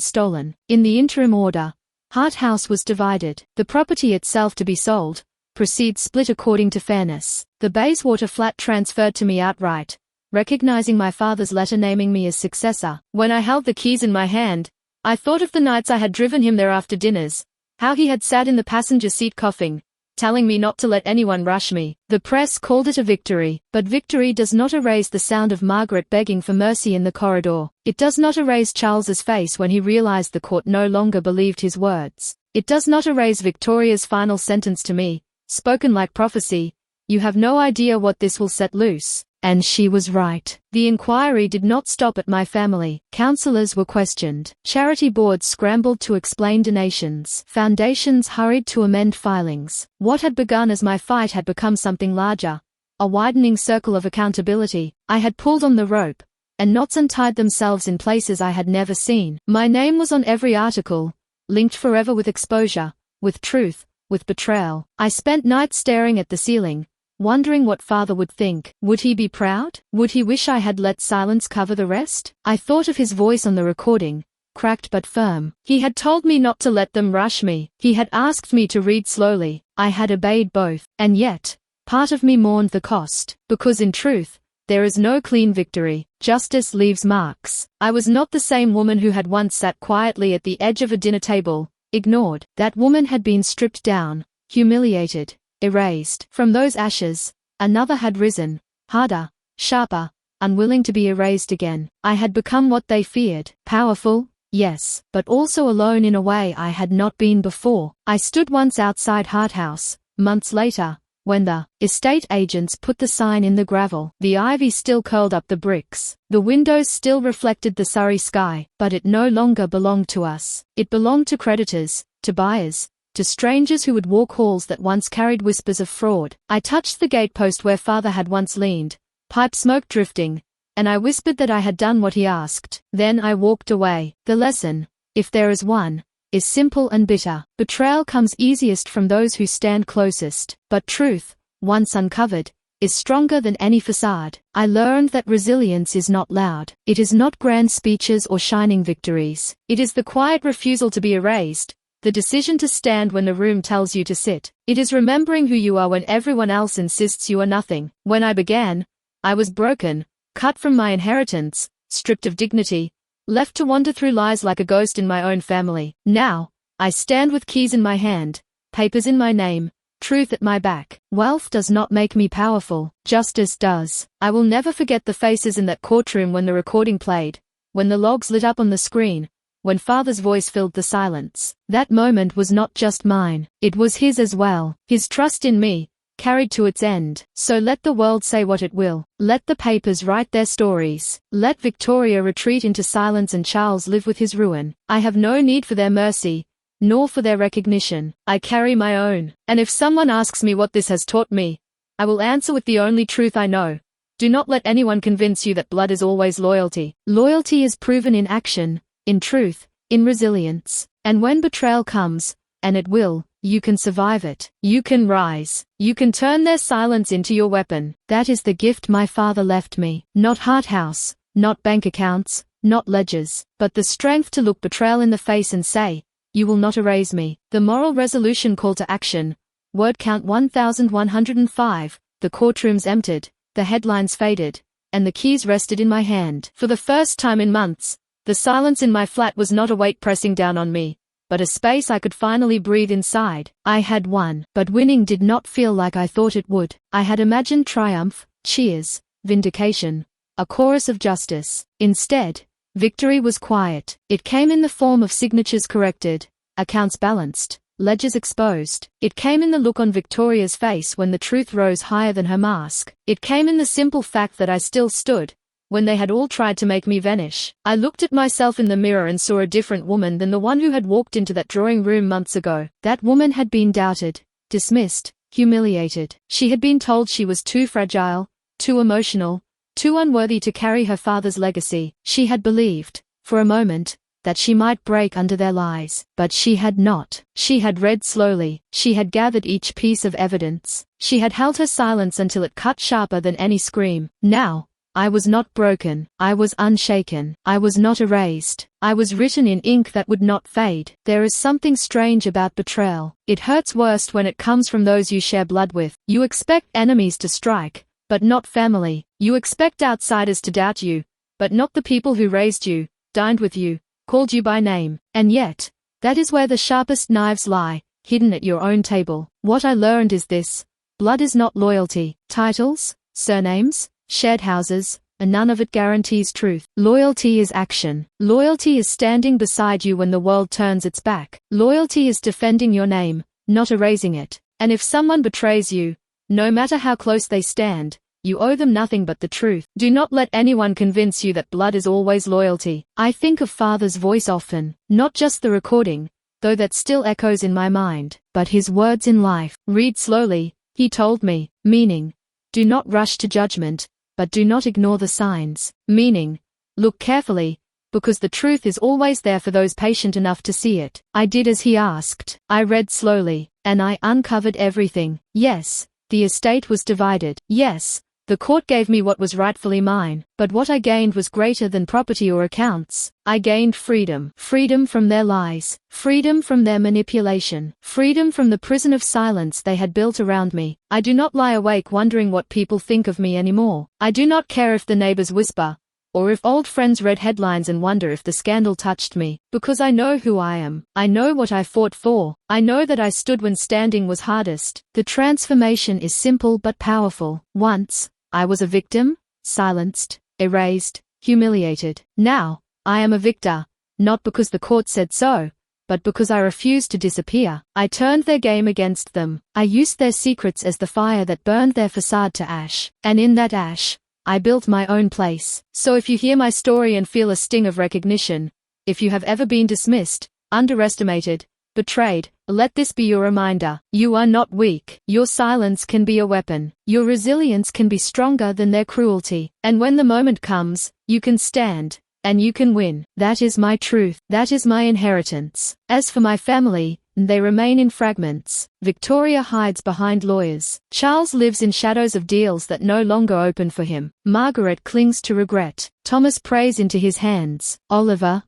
stolen. In the interim order, Hart House was divided. The property itself to be sold, proceeds split according to fairness. The Bayswater flat transferred to me outright, recognizing my father's letter naming me as successor. When I held the keys in my hand, I thought of the nights I had driven him there after dinners, how he had sat in the passenger seat coughing, telling me not to let anyone rush me. The press called it a victory, but victory does not erase the sound of Margaret begging for mercy in the corridor. It does not erase Charles's face when he realized the court no longer believed his words. It does not erase Victoria's final sentence to me, spoken like prophecy, "You have no idea what this will set loose." And she was right. The inquiry did not stop at my family. Councillors were questioned. Charity boards scrambled to explain donations. Foundations hurried to amend filings. What had begun as my fight had become something larger, a widening circle of accountability. I had pulled on the rope, and knots untied themselves in places I had never seen. My name was on every article, linked forever with exposure, with truth, with betrayal. I spent nights staring at the ceiling, wondering what father would think. Would he be proud? Would he wish I had let silence cover the rest? I thought of his voice on the recording, cracked but firm. He had told me not to let them rush me. He had asked me to read slowly. I had obeyed both. And yet, part of me mourned the cost, because in truth, there is no clean victory. Justice leaves marks. I was not the same woman who had once sat quietly at the edge of a dinner table, ignored. That woman had been stripped down, humiliated, erased. From those ashes, another had risen, harder, sharper, unwilling to be erased again. I had become what they feared. Powerful, yes, but also alone in a way I had not been before. I stood once outside Hart House, months later, when the estate agents put the sign in the gravel. The ivy still curled up the bricks. The windows still reflected the Surrey sky, but it no longer belonged to us. It belonged to creditors, to buyers, to strangers who would walk halls that once carried whispers of fraud. I touched the gatepost where father had once leaned, pipe smoke drifting, and I whispered that I had done what he asked. Then I walked away. The lesson, if there is one, is simple and bitter. Betrayal comes easiest from those who stand closest, but truth, once uncovered, is stronger than any facade. I learned that resilience is not loud. It is not grand speeches or shining victories. It is the quiet refusal to be erased, the decision to stand when the room tells you to sit. It is remembering who you are when everyone else insists you are nothing. When I began, I was broken, cut from my inheritance, stripped of dignity, left to wander through lies like a ghost in my own family. Now, I stand with keys in my hand, papers in my name, truth at my back. Wealth does not make me powerful. Justice does. I will never forget the faces in that courtroom when the recording played, when the logs lit up on the screen, when father's voice filled the silence. That moment was not just mine, it was his as well. His trust in me, carried to its end. So let the world say what it will. Let the papers write their stories. Let Victoria retreat into silence and Charles live with his ruin. I have no need for their mercy, nor for their recognition. I carry my own. And if someone asks me what this has taught me, I will answer with the only truth I know. Do not let anyone convince you that blood is always loyalty. Loyalty is proven in action, in truth, in resilience. And when betrayal comes, and it will, you can survive it. You can rise. You can turn their silence into your weapon. That is the gift my father left me. Not Hart House, not bank accounts, not ledgers, but the strength to look betrayal in the face and say, "You will not erase me." The moral resolution call to action. Word count 1105. The courtrooms emptied, the headlines faded, and the keys rested in my hand. For the first time in months, the silence in my flat was not a weight pressing down on me, but a space I could finally breathe inside. I had won, but winning did not feel like I thought it would. I had imagined triumph, cheers, vindication, a chorus of justice. Instead, victory was quiet. It came in the form of signatures corrected, accounts balanced, ledgers exposed. It came in the look on Victoria's face when the truth rose higher than her mask. It came in the simple fact that I still stood, when they had all tried to make me vanish. I looked at myself in the mirror and saw a different woman than the one who had walked into that drawing room months ago. That woman had been doubted, dismissed, humiliated. She had been told she was too fragile, too emotional, too unworthy to carry her father's legacy. She had believed, for a moment, that she might break under their lies. But she had not. She had read slowly. She had gathered each piece of evidence. She had held her silence until it cut sharper than any scream. Now, I was not broken. I was unshaken. I was not erased. I was written in ink that would not fade. There is something strange about betrayal. It hurts worst when it comes from those you share blood with. You expect enemies to strike, but not family. You expect outsiders to doubt you, but not the people who raised you, dined with you, called you by name. And yet, that is where the sharpest knives lie, hidden at your own table. What I learned is this: blood is not loyalty. Titles, surnames, shared houses, and none of it guarantees truth. Loyalty is action. Loyalty is standing beside you when the world turns its back. Loyalty is defending your name, not erasing it. And if someone betrays you, no matter how close they stand, you owe them nothing but the truth. Do not let anyone convince you that blood is always loyalty. I think of Father's voice often, not just the recording, though that still echoes in my mind, but his words in life. Read slowly, he told me, meaning, do not rush to judgment, but do not ignore the signs. Meaning, look carefully, because the truth is always there for those patient enough to see it. I did as he asked. I read slowly, and I uncovered everything. Yes, the estate was divided. Yes, the court gave me what was rightfully mine, but what I gained was greater than property or accounts. I gained freedom. Freedom from their lies. Freedom from their manipulation. Freedom from the prison of silence they had built around me. I do not lie awake wondering what people think of me anymore. I do not care if the neighbors whisper, or if old friends read headlines and wonder if the scandal touched me, because I know who I am. I know what I fought for. I know that I stood when standing was hardest. The transformation is simple but powerful. Once, I was a victim, silenced, erased, humiliated. Now, I am a victor, not because the court said so, but because I refused to disappear. I turned their game against them. I used their secrets as the fire that burned their facade to ash. And in that ash, I built my own place. So if you hear my story and feel a sting of recognition, if you have ever been dismissed, underestimated, betrayed, let this be your reminder. You are not weak. Your silence can be a weapon. Your resilience can be stronger than their cruelty. And when the moment comes, you can stand, and you can win. That is my truth. That is my inheritance. As for my family, they remain in fragments. Victoria hides behind lawyers. Charles lives in shadows of deals that no longer open for him. Margaret clings to regret. Thomas prays into his hands. Oliver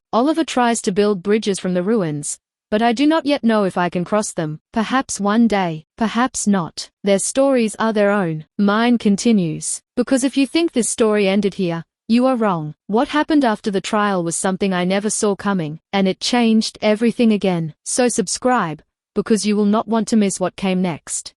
tries to build bridges from the ruins, but I do not yet know if I can cross them. Perhaps one day, perhaps not. Their stories are their own. Mine continues. Because if you think this story ended here, you are wrong. What happened after the trial was something I never saw coming, and it changed everything again. So subscribe, because you will not want to miss what came next.